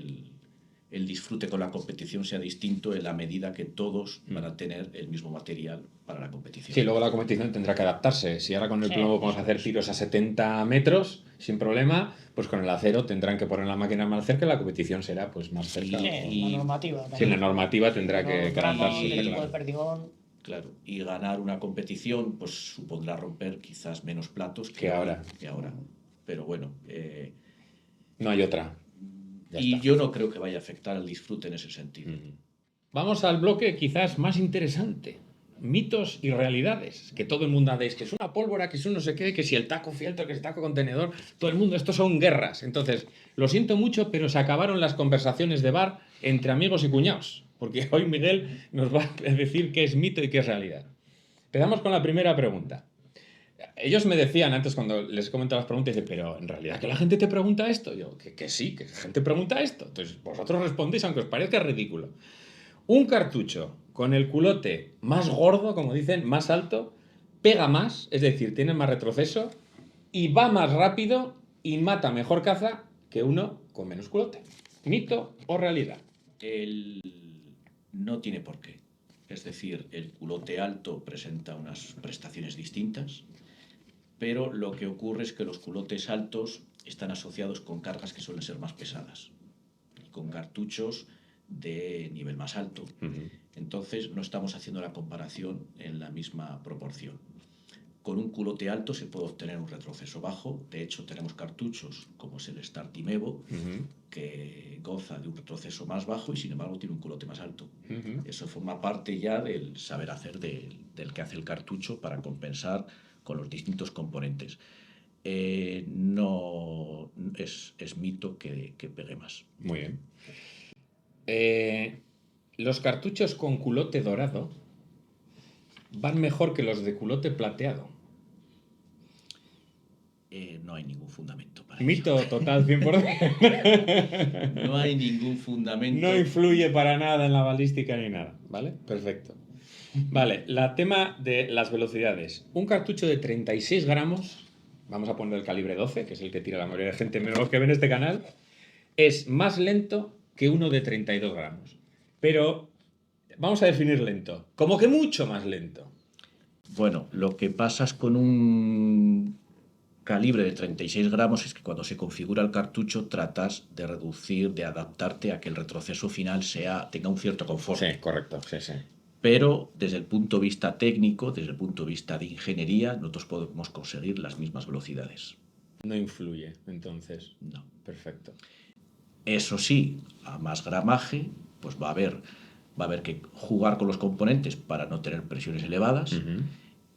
el disfrute con la competición sea distinto en la medida que todos van a tener el mismo material para la competición. Sí, luego la competición tendrá que adaptarse. Si ahora con el plomo podemos hacer tiros a 70 metros sin problema, pues con el acero tendrán que poner la máquina más cerca y la competición será pues más cerca. La normativa. Sí, la normativa tendrá que adaptarse. Tipo de perdigón. Claro, y ganar una competición pues supondrá romper quizás menos platos que ahora. Pero bueno... no hay otra. Yo no creo que vaya a afectar al disfrute en ese sentido. Vamos al bloque quizás más interesante. Mitos y realidades. Que todo el mundo habéis que es una pólvora, que es un no sé qué, que si el taco fieltro, que si el taco contenedor. Todo el mundo, estos son guerras. Entonces, lo siento mucho, pero se acabaron las conversaciones de bar entre amigos y cuñados. Porque hoy Miguel nos va a decir qué es mito y qué es realidad. Empezamos con la primera pregunta. Ellos me decían antes, cuando les comentaba las preguntas, dice, pero en realidad que la gente te pregunta esto. Yo, que sí, que la gente pregunta esto. Entonces, vosotros respondéis, aunque os parezca ridículo. Un cartucho con el culote más gordo, como dicen, más alto, pega más, es decir, tiene más retroceso y va más rápido y mata mejor caza que uno con menos culote. ¿Mito o realidad? No tiene por qué. Es decir, el culote alto presenta unas prestaciones distintas, pero lo que ocurre es que los culotes altos están asociados con cargas que suelen ser más pesadas y con cartuchos de nivel más alto. Entonces no estamos haciendo la comparación en la misma proporción. Con un culote alto se puede obtener un retroceso bajo. De hecho, tenemos cartuchos como es el Startim Evo, que goza de un retroceso más bajo y sin embargo tiene un culote más alto. Eso forma parte ya del saber hacer del que hace el cartucho para compensar con los distintos componentes. No es mito que pegue más. Muy bien. Los cartuchos con culote dorado van mejor que los de culote plateado. No hay ningún fundamento para Mito eso. total 100%. No hay ningún fundamento. No influye para nada en la balística ni nada, ¿vale? Perfecto. Vale, la tema de las velocidades. Un cartucho de 36 gramos, vamos a poner el calibre 12, que es el que tira la mayoría de gente menos que ven este canal, es más lento que uno de 32 gramos. Pero vamos a definir lento. Como que mucho más lento. Bueno, lo que pasa es con un calibre de 36 gramos es que cuando se configura el cartucho tratas de reducir, de adaptarte a que el retroceso final tenga un cierto confort. Sí, correcto, sí. Pero desde el punto de vista técnico, desde el punto de vista de ingeniería, nosotros podemos conseguir las mismas velocidades. No influye, entonces. No. Perfecto. Eso sí, a más gramaje, pues va a haber que jugar con los componentes para no tener presiones elevadas.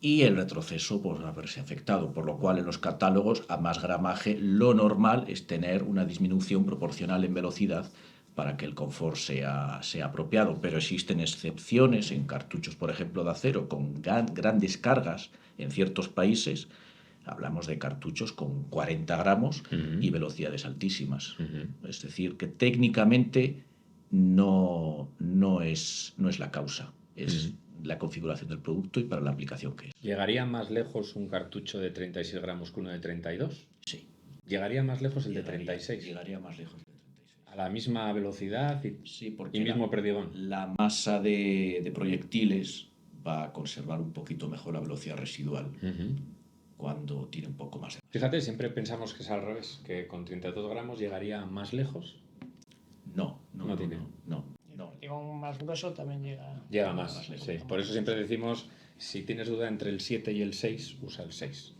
Y el retroceso pues, va a verse afectado, por lo cual en los catálogos a más gramaje lo normal es tener una disminución proporcional en velocidad para que el confort sea apropiado, pero existen excepciones en cartuchos, por ejemplo, de acero con grandes cargas en ciertos países. Hablamos de cartuchos con 40 gramos y velocidades altísimas. Es decir, que técnicamente no es la causa, es la configuración del producto y para la aplicación que es. ¿Llegaría más lejos un cartucho de 36 gramos que uno de 32? Sí. ¿Llegaría más lejos el de 36? Llegaría más lejos el de 36. ¿A la misma velocidad Sí, porque y mismo perdigón? La masa de proyectiles va a conservar un poquito mejor la velocidad residual cuando tiene un poco más de... Fíjate, siempre pensamos que es al revés, que con 32 gramos llegaría más lejos. No. El perdigón más grueso también llega más lejos. Sí. Por eso siempre decimos, si tienes duda entre el 7 y el 6, usa el 6.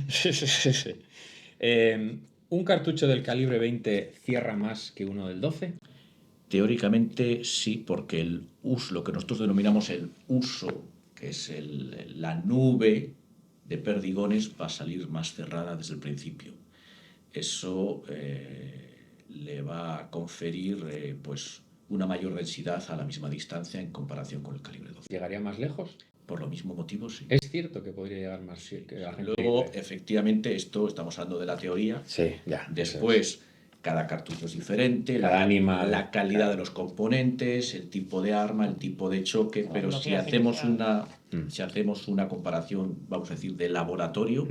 Sí. ¿Un cartucho del calibre 20 cierra más que uno del 12? Teóricamente sí, porque lo que nosotros denominamos el uso, que es la nube de perdigones, va a salir más cerrada desde el principio. Eso le va a conferir pues una mayor densidad a la misma distancia en comparación con el calibre 12. ¿Llegaría más lejos? Por lo mismo motivo, sí. Es cierto que podría llegar más que la gente. Luego, efectivamente, estamos hablando de la teoría. Sí, ya. Después, cada cartucho es diferente, la calidad de los componentes, el tipo de arma, el tipo de choque, pero si hacemos una comparación, vamos a decir, de laboratorio,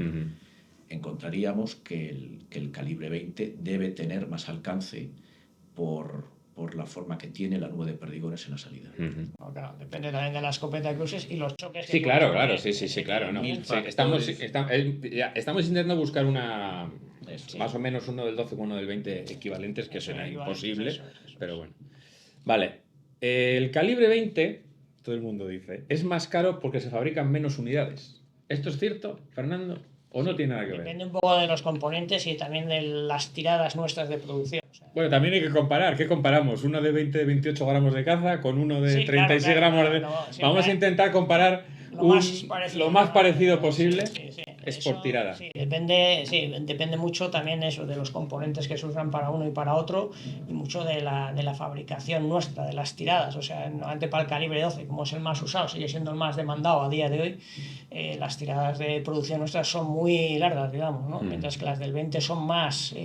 encontraríamos que el calibre 20 debe tener más alcance por la forma que tiene la nube de perdigones en la salida. Claro, depende también de la escopeta que uses y los choques. Sí, claro, claro. No. Estamos intentando buscar más o menos uno del 12 con uno del 20 equivalentes, que será imposible, eso. Pero bueno. Vale, el calibre 20, todo el mundo dice, es más caro porque se fabrican menos unidades. ¿Esto es cierto, Fernando? ¿O no tiene nada que ver? Depende un poco de los componentes y también de las tiradas nuestras de producción. Bueno, también hay que comparar. ¿Qué comparamos? Uno de 28 gramos de caza con uno de 36 gramos de... Vamos a intentar comparar lo más parecido posible. Es por tirada. Sí, depende mucho también eso de los componentes que se usan para uno y para otro y mucho de la fabricación nuestra, de las tiradas. O sea, normalmente para el calibre 12, como es el más usado, sigue siendo el más demandado a día de hoy, las tiradas de producción nuestras son muy largas, digamos, ¿no? Mientras que las del 20 son más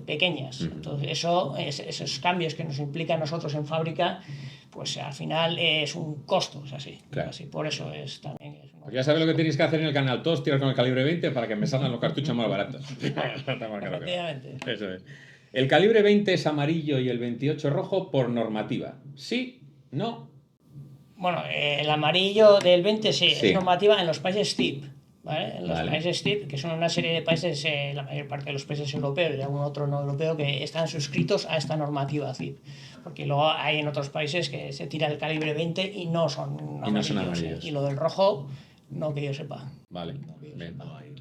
pequeñas. Entonces, esos cambios que nos implica a nosotros en fábrica, pues al final es un costo, es así. Claro. Así, por eso es también... Pues ya sabes lo que tenéis que hacer en el canal, todos tirar con el calibre 20 para que me salgan los cartuchos más baratos. Efectivamente. Eso es. El calibre 20 es amarillo y el 28 rojo por normativa. ¿Sí? ¿No? Bueno, el amarillo del 20 sí, Sí. es normativa en los países CIP. ¿Vale? En los Vale. países CIP, que son una serie de países, la mayor parte de los países europeos y algún otro no europeo, que están suscritos a esta normativa CIP. Porque luego hay en otros países que se tira el calibre 20 y no son amarillos. Y lo del rojo, no que yo sepa. Vale. Bien. No hay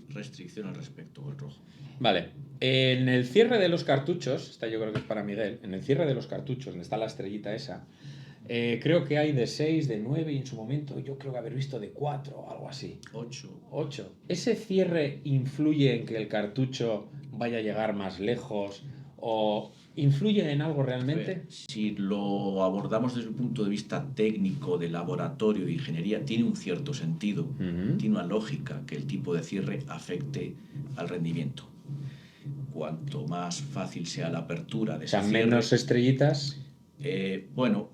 restricción al respecto del rojo. Vale. En el cierre de los cartuchos, esta yo creo que es para Miguel, en el cierre de los cartuchos, donde está la estrellita esa, creo que hay de 6, de 9 y en su momento yo creo que haber visto de 4 o algo así. 8. ¿Ese cierre influye en que el cartucho vaya a llegar más lejos o influye en algo realmente? Si lo abordamos desde el punto de vista técnico, de laboratorio, de ingeniería, tiene un cierto sentido, tiene una lógica que el tipo de cierre afecte al rendimiento. Cuanto más fácil sea la apertura de ese cierre, menos estrellitas. O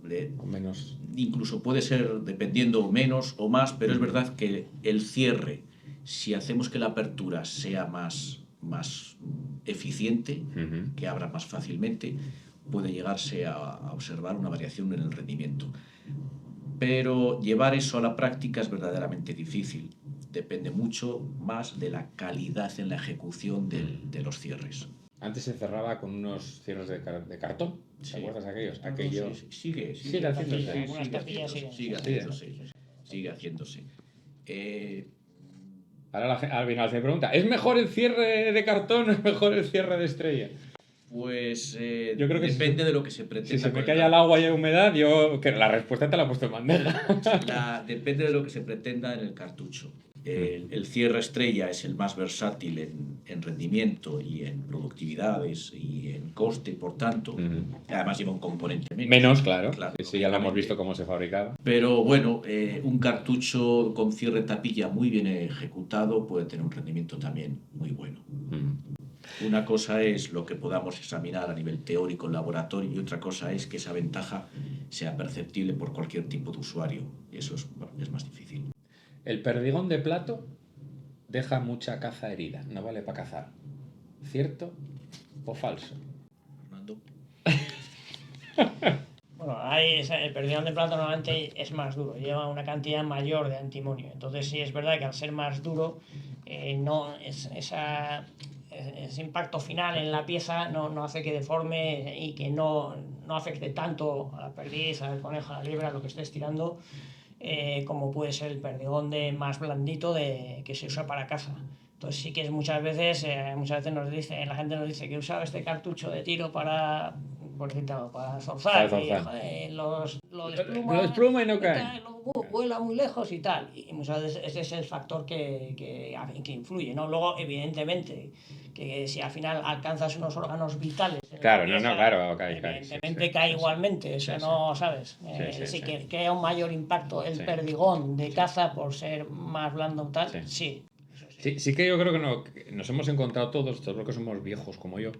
menos. Incluso puede ser dependiendo menos o más, pero es verdad que el cierre, si hacemos que la apertura sea más eficiente, que abra más fácilmente, puede llegarse a observar una variación en el rendimiento. Pero llevar eso a la práctica es verdaderamente difícil. Depende mucho más de la calidad en la ejecución de los cierres. Antes se cerraba con unos cierres de cartón. ¿Te acuerdas aquellos? Sigue haciéndose. Ahora al final se pregunta, ¿es mejor el cierre de cartón o es mejor el cierre de estrella? Pues yo creo que depende de lo que se pretenda. Si se me cae al agua y hay humedad, que la respuesta te la he puesto en bandeja. Depende de lo que se pretenda en el cartucho. El cierre estrella es el más versátil en rendimiento y en productividades y en coste, por tanto. Además lleva un componente menos, claro. Sí, ya lo hemos visto cómo se fabricaba. Pero bueno, un cartucho con cierre tapilla muy bien ejecutado puede tener un rendimiento también muy bueno. Una cosa es lo que podamos examinar a nivel teórico en laboratorio y otra cosa es que esa ventaja sea perceptible por cualquier tipo de usuario. Y eso es más difícil. El perdigón de plato deja mucha caza herida, no vale para cazar. ¿Cierto o falso? Fernando. Bueno, el perdigón de plato normalmente es más duro, lleva una cantidad mayor de antimonio. Entonces sí es verdad que al ser más duro, no es ese impacto final en la pieza no hace que deforme y que no afecte tanto a la perdiz, al conejo, a la liebre, a lo que estés tirando, como puede ser el perdigón de más blandito que se usa para caza. Entonces sí que es muchas veces la gente nos dice que usaba este cartucho de tiro para zorzar, y joder, lo despluma y no cae. Vuela muy lejos y tal. Y muchas veces ese es el factor que influye, ¿no? Luego, evidentemente, que si al final alcanzas unos órganos vitales... Claro, cae. Evidentemente cae igualmente, eso no, ¿sabes? Sí, que crea un mayor impacto el perdigón de caza por ser más blando tal, sí. Sí que yo creo que nos hemos encontrado todos los que somos viejos como yo,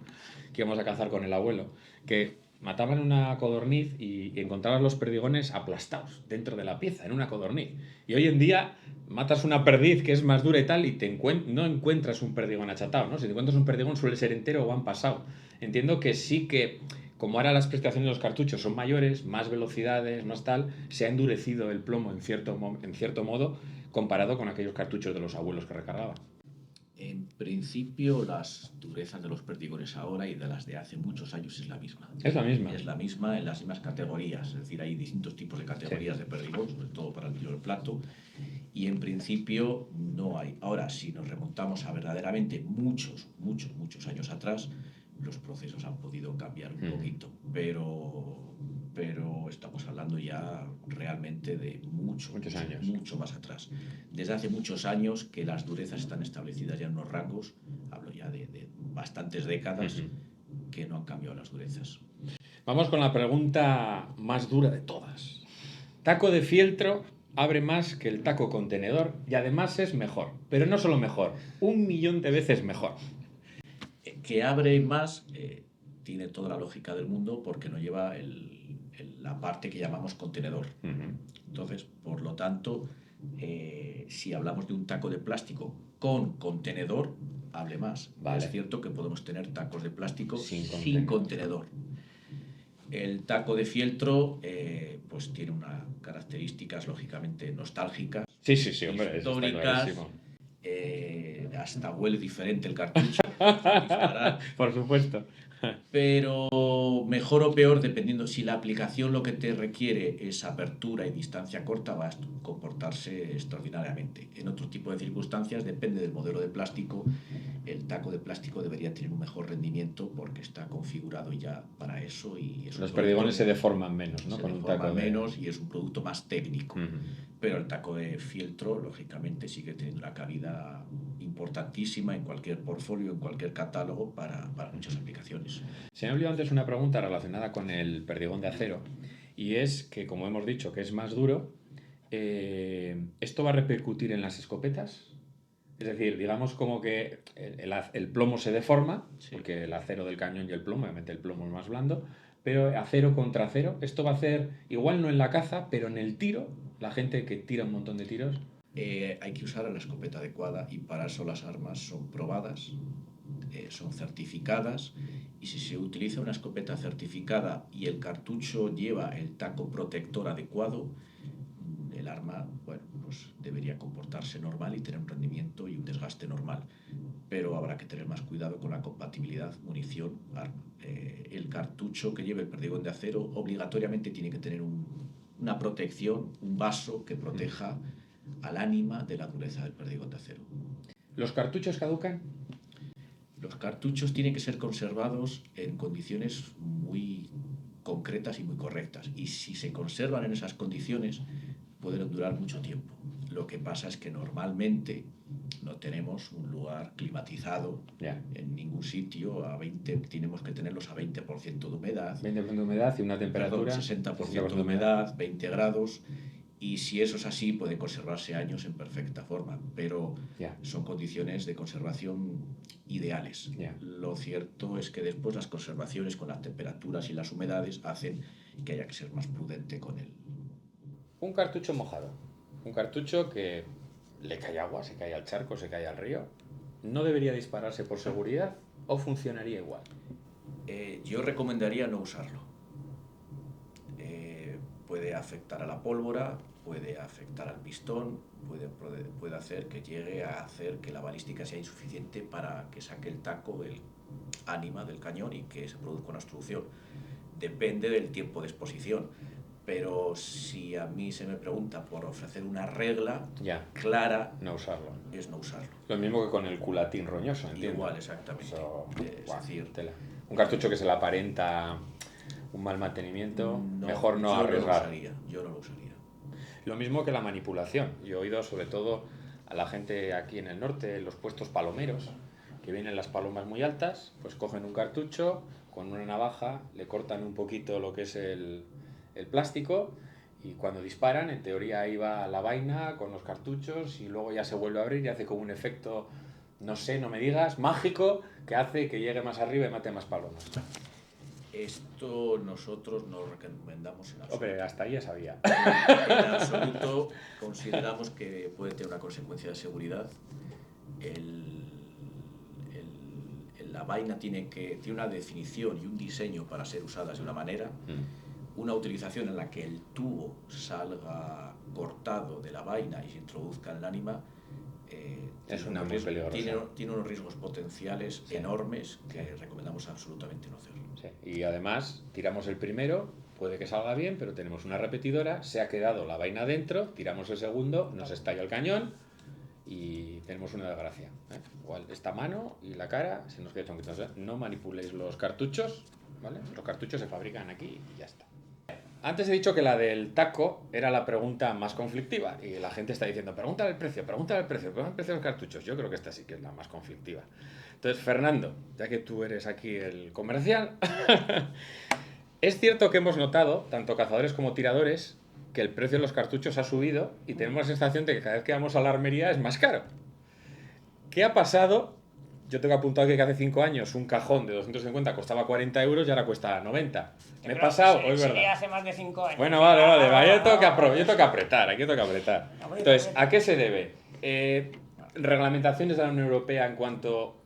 que íbamos a cazar con el abuelo, que mataban una codorniz y encontrabas los perdigones aplastados dentro de la pieza, en una codorniz. Y hoy en día matas una perdiz que es más dura y tal y no encuentras un perdigón achatado, ¿no? Si te encuentras un perdigón suele ser entero o han pasado. Entiendo que sí que, como ahora las prestaciones de los cartuchos son mayores, más velocidades, más tal, se ha endurecido el plomo en cierto modo comparado con aquellos cartuchos de los abuelos que recargaban. En principio, las durezas de los perdigones ahora y de las de hace muchos años es la misma. Es la misma. Es la misma en las mismas categorías. Es decir, hay distintos tipos de categorías de perdigón, sobre todo para el tiro del plato. Y en principio no hay. Ahora, si nos remontamos a verdaderamente muchos años atrás, los procesos han podido cambiar un poquito. Pero estamos hablando ya realmente de muchos años. Mucho más atrás. Desde hace muchos años que las durezas están establecidas ya en unos rangos, hablo ya de bastantes décadas, que no han cambiado las durezas. Vamos con la pregunta más dura de todas. Taco de fieltro abre más que el taco contenedor y además es mejor. Pero no solo mejor, 1.000.000 de veces mejor. Que abre más tiene toda la lógica del mundo porque no lleva la parte que llamamos contenedor. Entonces, por lo tanto, Si hablamos de un taco de plástico con contenedor, hable más. Vale. Es cierto que podemos tener tacos de plástico Sin contenedor. El taco de fieltro pues tiene unas características lógicamente nostálgicas, Sí, hombre, eso está históricas. clarísimo. Hasta huele diferente el cartucho. Disparar. Por supuesto. Pero mejor o peor, dependiendo si la aplicación lo que te requiere es apertura y distancia corta, va a comportarse extraordinariamente. En otro tipo de circunstancias, depende del modelo de plástico, el taco de plástico debería tener un mejor rendimiento porque está configurado ya para eso. Y es Los perdigones se deforman menos, ¿no? Se Con un deforman taco menos y es un producto más técnico. Uh-huh. Pero el taco de fieltro, lógicamente, sigue teniendo una cabida importantísima en cualquier portfolio, en cualquier catálogo para muchas aplicaciones. Se me ha olvidado antes una pregunta relacionada con el perdigón de acero, y es que, como hemos dicho, que es más duro, ¿esto va a repercutir en las escopetas? Es decir, digamos como que el plomo se deforma, sí, porque el acero del cañón y el plomo, obviamente el plomo es más blando, pero acero contra acero, esto va a hacer, igual no en la caza, pero en el tiro, la gente que tira un montón de tiros. Hay que usar la escopeta adecuada y para eso las armas son probadas, son certificadas, y si se utiliza una escopeta certificada y el cartucho lleva el taco protector adecuado, el arma, bueno, pues debería comportarse normal y tener un rendimiento y un desgaste normal. Pero habrá que tener más cuidado con la compatibilidad munición-arma. El cartucho que lleve el perdigón de acero obligatoriamente tiene que tener una protección, un vaso que proteja al ánima de la dureza del perdigón de acero. ¿Los cartuchos caducan? Los cartuchos tienen que ser conservados en condiciones muy concretas y muy correctas. Y si se conservan en esas condiciones, pueden durar mucho tiempo. Lo que pasa es que normalmente no tenemos un lugar climatizado en ningún sitio. Tenemos que tenerlos a 20% de humedad. 20% de humedad y una temperatura. 60% de humedad, 20 grados. Y si eso es así, puede conservarse años en perfecta forma, pero son condiciones de conservación ideales. Lo cierto es que después las conservaciones con las temperaturas y las humedades hacen que haya que ser más prudente con él. Un cartucho mojado, un cartucho que le cae agua, se cae al charco, se cae al río, ¿no debería dispararse por seguridad o funcionaría igual? Yo recomendaría no usarlo. Puede afectar a la pólvora, puede afectar al pistón, puede hacer que llegue a hacer que la balística sea insuficiente para que saque el taco, el ánima del cañón y que se produzca una obstrucción. Depende del tiempo de exposición. Pero si a mí se me pregunta por ofrecer una regla clara, no usarlo. Es no usarlo. Lo mismo que con el culatín roñoso, ¿entiendes? Igual, exactamente. Es decir, un cartucho que se le aparenta un mal mantenimiento, mejor no arriesgar. Yo no lo usaría. Lo mismo que la manipulación. Yo he oído sobre todo a la gente aquí en el norte, en los puestos palomeros, que vienen las palomas muy altas, pues cogen un cartucho, con una navaja le cortan un poquito lo que es el plástico y cuando disparan, en teoría ahí va la vaina con los cartuchos y luego ya se vuelve a abrir y hace como un efecto, no sé, no me digas, mágico, que hace que llegue más arriba y mate más palomas. Esto nosotros no lo recomendamos en absoluto. Hombre, hasta ahí ya sabía. En absoluto consideramos que puede tener una consecuencia de seguridad. La vaina tiene una definición y un diseño para ser usadas de una manera. Una utilización en la que el tubo salga cortado de la vaina y se introduzca en el ánima tiene unos riesgos potenciales enormes que recomendamos absolutamente no hacerlo. Sí. Y además tiramos el primero, puede que salga bien, pero tenemos una repetidora, se ha quedado la vaina dentro, tiramos el segundo, nos estalla el cañón y tenemos una desgracia. Igual esta mano y la cara se nos queda chonquito. No manipuléis los cartuchos, ¿vale? Los cartuchos se fabrican aquí y ya está. Antes he dicho que la del taco era la pregunta más conflictiva y la gente está diciendo pregúntale el precio de los cartuchos. Yo creo que esta sí que es la más conflictiva. Entonces, Fernando, ya que tú eres aquí el comercial, es cierto que hemos notado, tanto cazadores como tiradores, que el precio de los cartuchos ha subido y tenemos la sensación de que cada vez que vamos a la armería es más caro. ¿Qué ha pasado yo tengo apuntado que hace 5 años un cajón de 250 costaba 40 euros y ahora cuesta 90. ¿Me he pasado o es verdad? Sí, hace más de 5 años. Bueno, vale, ahí toca apretar, aquí toca apretar. Hombre, Entonces, ¿a qué se debe? Reglamentaciones de la Unión Europea en cuanto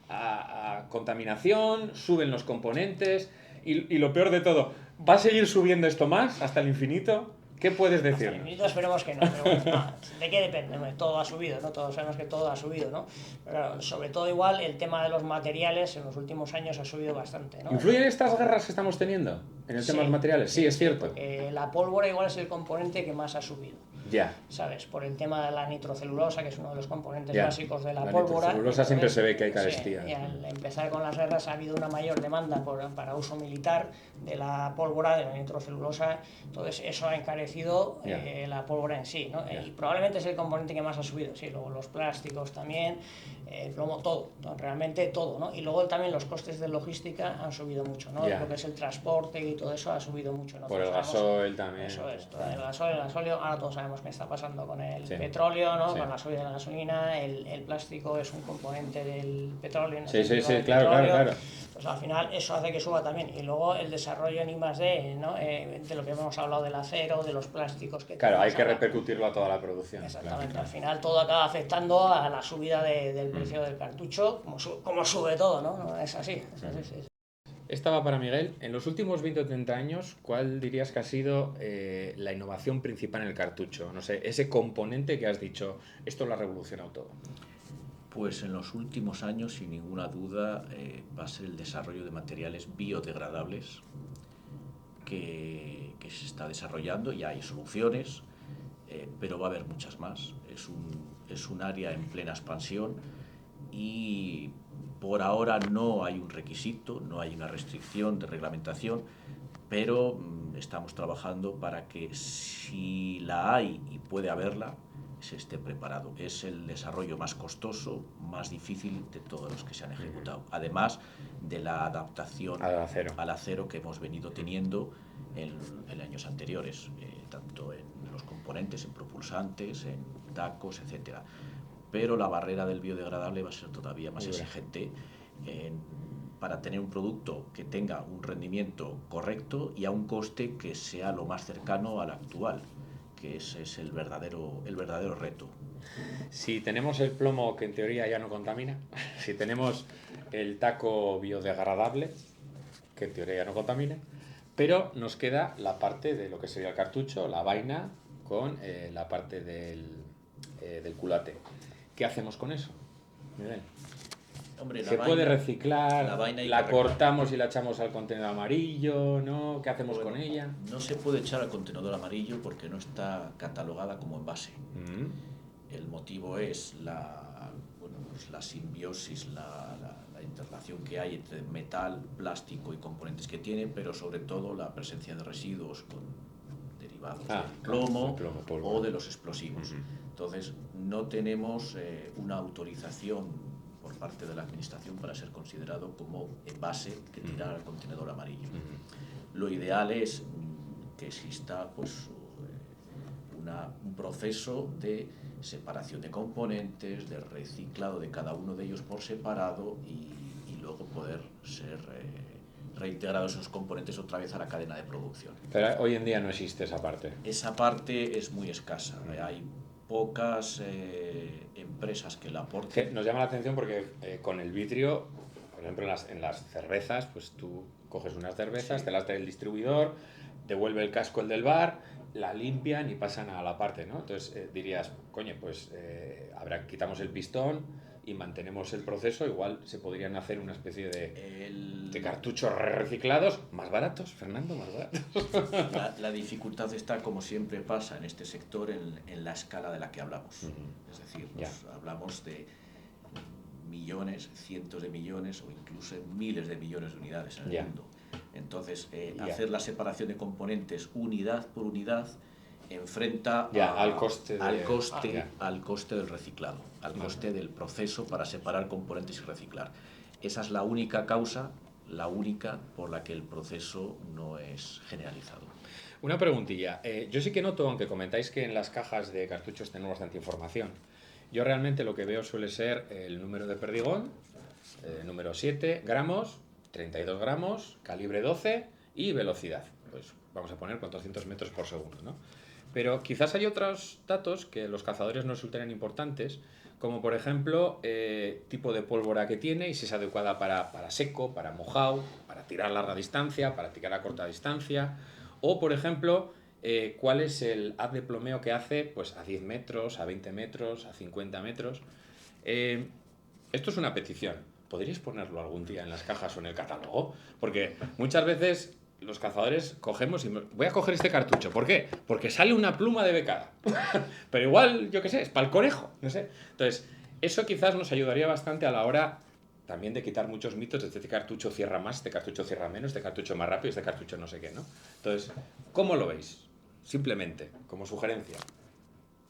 a contaminación, suben los componentes y lo peor de todo, ¿va a seguir subiendo esto más hasta el infinito? ¿Qué puedes decir? Esperemos que no, pero bueno, no, ¿de qué depende? Todo ha subido, ¿no? Todos sabemos que todo ha subido, ¿no? Pero claro, sobre todo igual el tema de los materiales en los últimos años ha subido bastante, ¿no? ¿Influyen estas guerras que estamos teniendo en el tema de los materiales? Sí, es cierto. La pólvora igual es el componente que más ha subido. Ya. ¿Sabes? Por el tema de la nitrocelulosa, que es uno de los componentes Ya. básicos de la La pólvora. nitrocelulosa siempre se ve que hay carestía. Sí, y al empezar con las guerras ha habido una mayor demanda para uso militar de la pólvora, de la nitrocelulosa, entonces eso ha encarecido la pólvora en sí, ¿no? Y probablemente es el componente que más ha subido, sí, luego los plásticos también, el plomo, todo, realmente todo, ¿no? Y luego también los costes de logística han subido mucho, ¿no? Lo que es el transporte y todo eso ha subido mucho, ¿no? Por el gasoil también. Eso es, el gasóleo, ahora todos sabemos qué está pasando con el petróleo, ¿no? Con la subida de la gasolina, el plástico es un componente del petróleo. Sí, claro. Pues al final eso hace que suba también. Y luego el desarrollo en I+D, ¿no? De lo que hemos hablado del acero, de los plásticos que claro, hay que repercutirlo a toda la producción. Exactamente, claro. Al final todo acaba afectando a la subida del precio del cartucho, como sube todo, ¿no? Es así. Sí. Esta va para Miguel. En los últimos 20 o 30 años, ¿cuál dirías que ha sido la innovación principal en el cartucho? No sé, ese componente que has dicho, esto lo ha revolucionado todo. Pues en los últimos años, sin ninguna duda, va a ser el desarrollo de materiales biodegradables que se está desarrollando. Ya hay soluciones, pero va a haber muchas más. Es un área en plena expansión y por ahora no hay un requisito, no hay una restricción de reglamentación, pero estamos trabajando para que si la hay y puede haberla, se esté preparado. Es el desarrollo más costoso, más difícil de todos los que se han ejecutado, además de la adaptación al acero que hemos venido teniendo en años anteriores, tanto en los componentes, en propulsantes, en tacos, etcétera. Pero la barrera del biodegradable va a ser todavía más exigente para tener un producto que tenga un rendimiento correcto y a un coste que sea lo más cercano al actual, que ese es el verdadero reto. Si tenemos el plomo que en teoría ya no contamina, si tenemos el taco biodegradable, que en teoría ya no contamina, pero nos queda la parte de lo que sería el cartucho, la vaina, con la parte del culate. ¿Qué hacemos con eso, Miguel? Hombre, ¿Se puede reciclar? ¿La cortamos y la echamos al contenedor amarillo? ¿No? ¿Qué hacemos con ella? No se puede echar al contenedor amarillo porque no está catalogada como envase. El motivo es la simbiosis, la interrelación que hay entre metal, plástico y componentes que tiene, pero sobre todo la presencia de residuos derivados del plomo o de los explosivos. Entonces, no tenemos una autorización por parte de la administración para ser considerado como envase que tirar al contenedor amarillo. Lo ideal es que exista pues, un proceso de separación de componentes, de reciclado de cada uno de ellos por separado y luego poder ser reintegrados esos componentes otra vez a la cadena de producción. Pero hoy en día no existe esa parte. Esa parte es muy escasa. Hay pocas empresas que la aporten. Nos llama la atención porque con el vidrio, por ejemplo en las cervezas, pues tú coges unas cervezas, te las da el distribuidor, devuelve el casco el del bar, la limpian y pasan a la parte, ¿no? Entonces dirías, coño, pues quitamos el pistón y mantenemos el proceso, igual se podrían hacer una especie de cartuchos reciclados más baratos, Fernando, más baratos. La dificultad está, como siempre pasa en este sector, en la escala de la que hablamos. Es decir, hablamos de millones, cientos de millones o incluso miles de millones de unidades en el mundo. Entonces, hacer la separación de componentes unidad por unidad enfrenta al coste del reciclado, al coste del proceso para separar componentes y reciclar. Esa es la única causa, la única por la que el proceso no es generalizado. Una preguntilla. Yo sí que noto, aunque comentáis que en las cajas de cartuchos tenemos bastante información, yo realmente lo que veo suele ser el número de perdigón, número 7, gramos, 32 gramos, calibre 12 y velocidad. Pues vamos a poner 400 metros por segundo, ¿no? Pero quizás hay otros datos que los cazadores no resulten importantes, como por ejemplo tipo de pólvora que tiene y si es adecuada para seco, para mojado, para tirar a larga distancia, para tirar a corta distancia, o por ejemplo cuál es el haz de plomeo que hace pues, a 10 metros, a 20 metros, a 50 metros. Esto es una petición. ¿Podríais ponerlo algún día en las cajas o en el catálogo? Porque muchas veces los cazadores cogemos y voy a coger este cartucho. ¿Por qué? Porque sale una pluma de becada. Pero igual, yo qué sé, es para el conejo, no sé. Entonces, eso quizás nos ayudaría bastante a la hora también de quitar muchos mitos de este cartucho cierra más, este cartucho cierra menos, este cartucho más rápido, este cartucho no sé qué, ¿no? Entonces, ¿cómo lo veis? Simplemente, como sugerencia.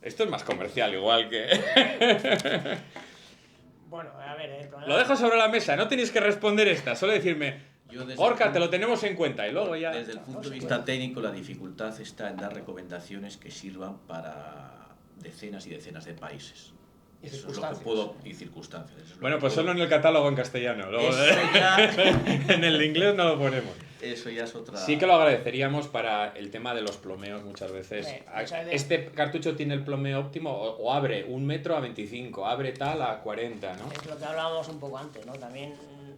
Esto es más comercial, igual que... Bueno, a ver, Lo dejo sobre la mesa, no tenéis que responder esta, solo decirme... Gorka, te lo tenemos en cuenta y luego ya... Desde el punto de vista técnico, la dificultad está en dar recomendaciones que sirvan para decenas y decenas de países. Y Eso es lo que circunstancias. puedo... Y circunstancias. Eso es lo Bueno, que pues puedo- solo en el catálogo en castellano. Luego, Eso ya... en el inglés no lo ponemos. Eso ya es otra... Sí que lo agradeceríamos para el tema de los plomeos muchas veces. Muchas veces. Este cartucho tiene el plomeo óptimo o abre 1 metro a 25, abre tal a 40, ¿no? Es lo que hablábamos un poco antes, ¿no? También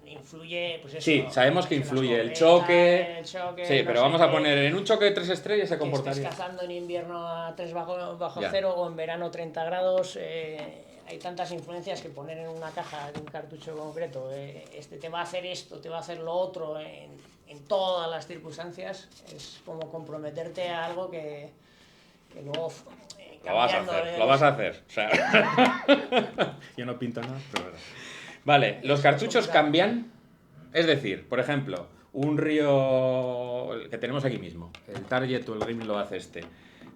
influye, pues eso. Sí, ¿no? sabemos que Las influye el escopetas, choque. el Sí, no pero sé vamos a qué, poner en un choque de 3 estrellas se que comportaría. estés cazando en invierno a 3 bajo Ya. cero o en verano 30 grados. Hay tantas influencias que poner en una caja de un cartucho concreto, este te va a hacer esto, te va a hacer lo otro, en todas las circunstancias, es como comprometerte a algo que luego... Lo vas a cambiando, hacer, lo vas a hacer. O sea, yo no pinto nada, pero bueno. Vale, los cartuchos cambian. Es decir, por ejemplo, un río el que tenemos aquí mismo, el Target o el Rim lo hace este,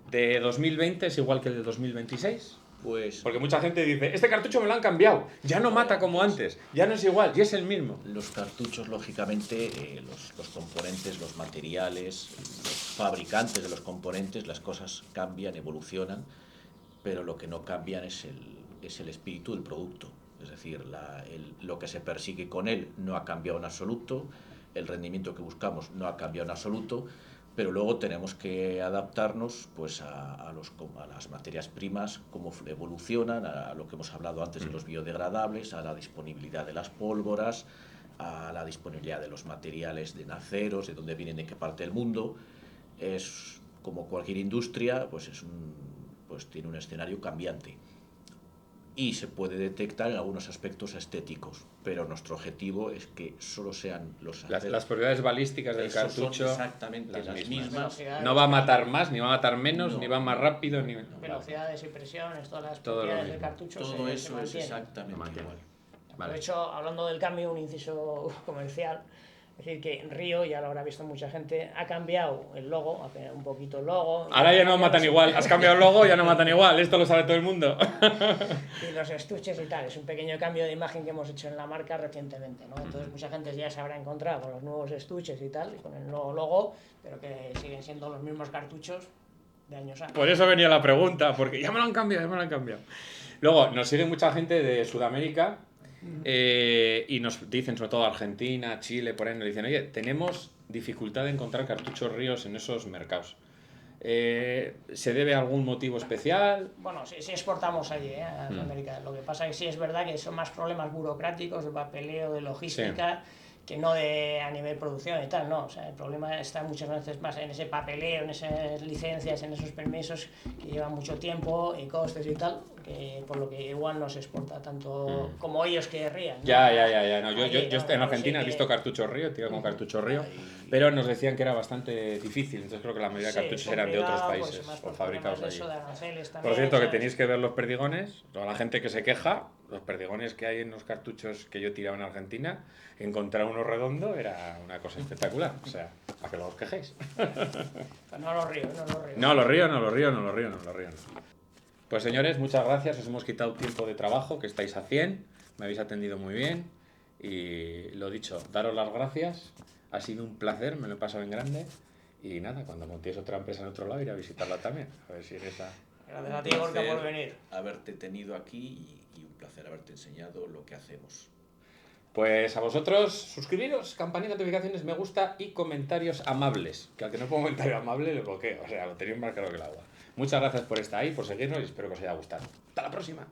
de 2020 es igual que el de 2026. Pues Porque mucha gente dice, este cartucho me lo han cambiado, ya no mata como antes, ya no es igual, y es el mismo. los cartuchos, lógicamente, los componentes, los materiales, los fabricantes de los componentes, las cosas cambian, evolucionan, pero lo que no cambian es el espíritu del producto. Es decir, lo que se persigue con él no ha cambiado en absoluto, el rendimiento que buscamos no ha cambiado en absoluto, pero luego tenemos que adaptarnos pues, a las materias primas, cómo evolucionan, a lo que hemos hablado antes de los biodegradables, a la disponibilidad de las pólvoras, a la disponibilidad de los materiales de naceros, de dónde vienen, de qué parte del mundo. Es como cualquier industria, pues, pues tiene un escenario cambiante. Y se puede detectar en algunos aspectos estéticos, pero nuestro objetivo es que solo sean Las propiedades balísticas del esos son cartucho exactamente las mismas. no va a matar más, ni va a matar menos, No. ni va más rápido, ni... Velocidades y presiones, todas las Todo lo propiedades del mismo. cartucho Todo se eso es mantienen. exactamente Se mantiene. igual. Vale. De hecho, hablando del cambio, un inciso comercial, es decir, que Río, ya lo habrá visto mucha gente, ha cambiado el logo, un poquito el logo. Ahora ya no matan igual, has cambiado el logo, ya no matan igual, esto lo sabe todo el mundo. Y los estuches y tal, es un pequeño cambio de imagen que hemos hecho en la marca recientemente, ¿no? Entonces mucha gente ya se habrá encontrado con los nuevos estuches y tal, y con el nuevo logo, pero que siguen siendo los mismos cartuchos de años antes. Por eso venía la pregunta, porque ya me lo han cambiado, ya me lo han cambiado. Luego, nos sigue mucha gente de Sudamérica y nos dicen, sobre todo Argentina, Chile, por ahí, nos dicen, oye, tenemos dificultad de encontrar cartuchos Ríos en esos mercados. ¿Se debe a algún motivo especial? Bueno, sí exportamos allí, a Sudamérica. Lo que pasa es que sí es verdad que son más problemas burocráticos, de papeleo, de logística, que no a nivel producción y tal, no. O sea, el problema está muchas veces más en ese papeleo, en esas licencias, en esos permisos que llevan mucho tiempo y costes y tal, que por lo que igual no se exporta tanto como ellos querrían, ¿no? Ya. No, yo Allí, en pero Argentina he sí visto que- cartucho Río, tío, con cartucho Río, pero nos decían que era bastante difícil, entonces creo que la mayoría de Sí, cartuchos es eran de otros complicado, países, pues, más o por fabricados problemas de allí. eso, de aranceles también, Por cierto, que ¿sabes? tenéis que ver los perdigones, toda la gente que se queja, los perdigones que hay en los cartuchos que yo tiraba en Argentina, encontrar uno redondo era una cosa espectacular, o sea, para que no os quejéis. No los ríos, no los ríos. No, los ríos. Pues señores, muchas gracias, os hemos quitado tiempo de trabajo, que estáis a 100, me habéis atendido muy bien y lo dicho, daros las gracias, ha sido un placer, me lo he pasado en grande y nada, cuando montéis otra empresa en otro lado iré a visitarla también, a ver si en esa... Gracias a ti, Gorka, por venir. Haberte tenido aquí y un placer haberte enseñado lo que hacemos. Pues a vosotros, suscribiros, campanita de notificaciones, me gusta y comentarios amables. Que al que no pongo comentario amable le bloqueo, o sea, lo tenéis más claro que el agua. Muchas gracias por estar ahí, por seguirnos y espero que os haya gustado. ¡Hasta la próxima!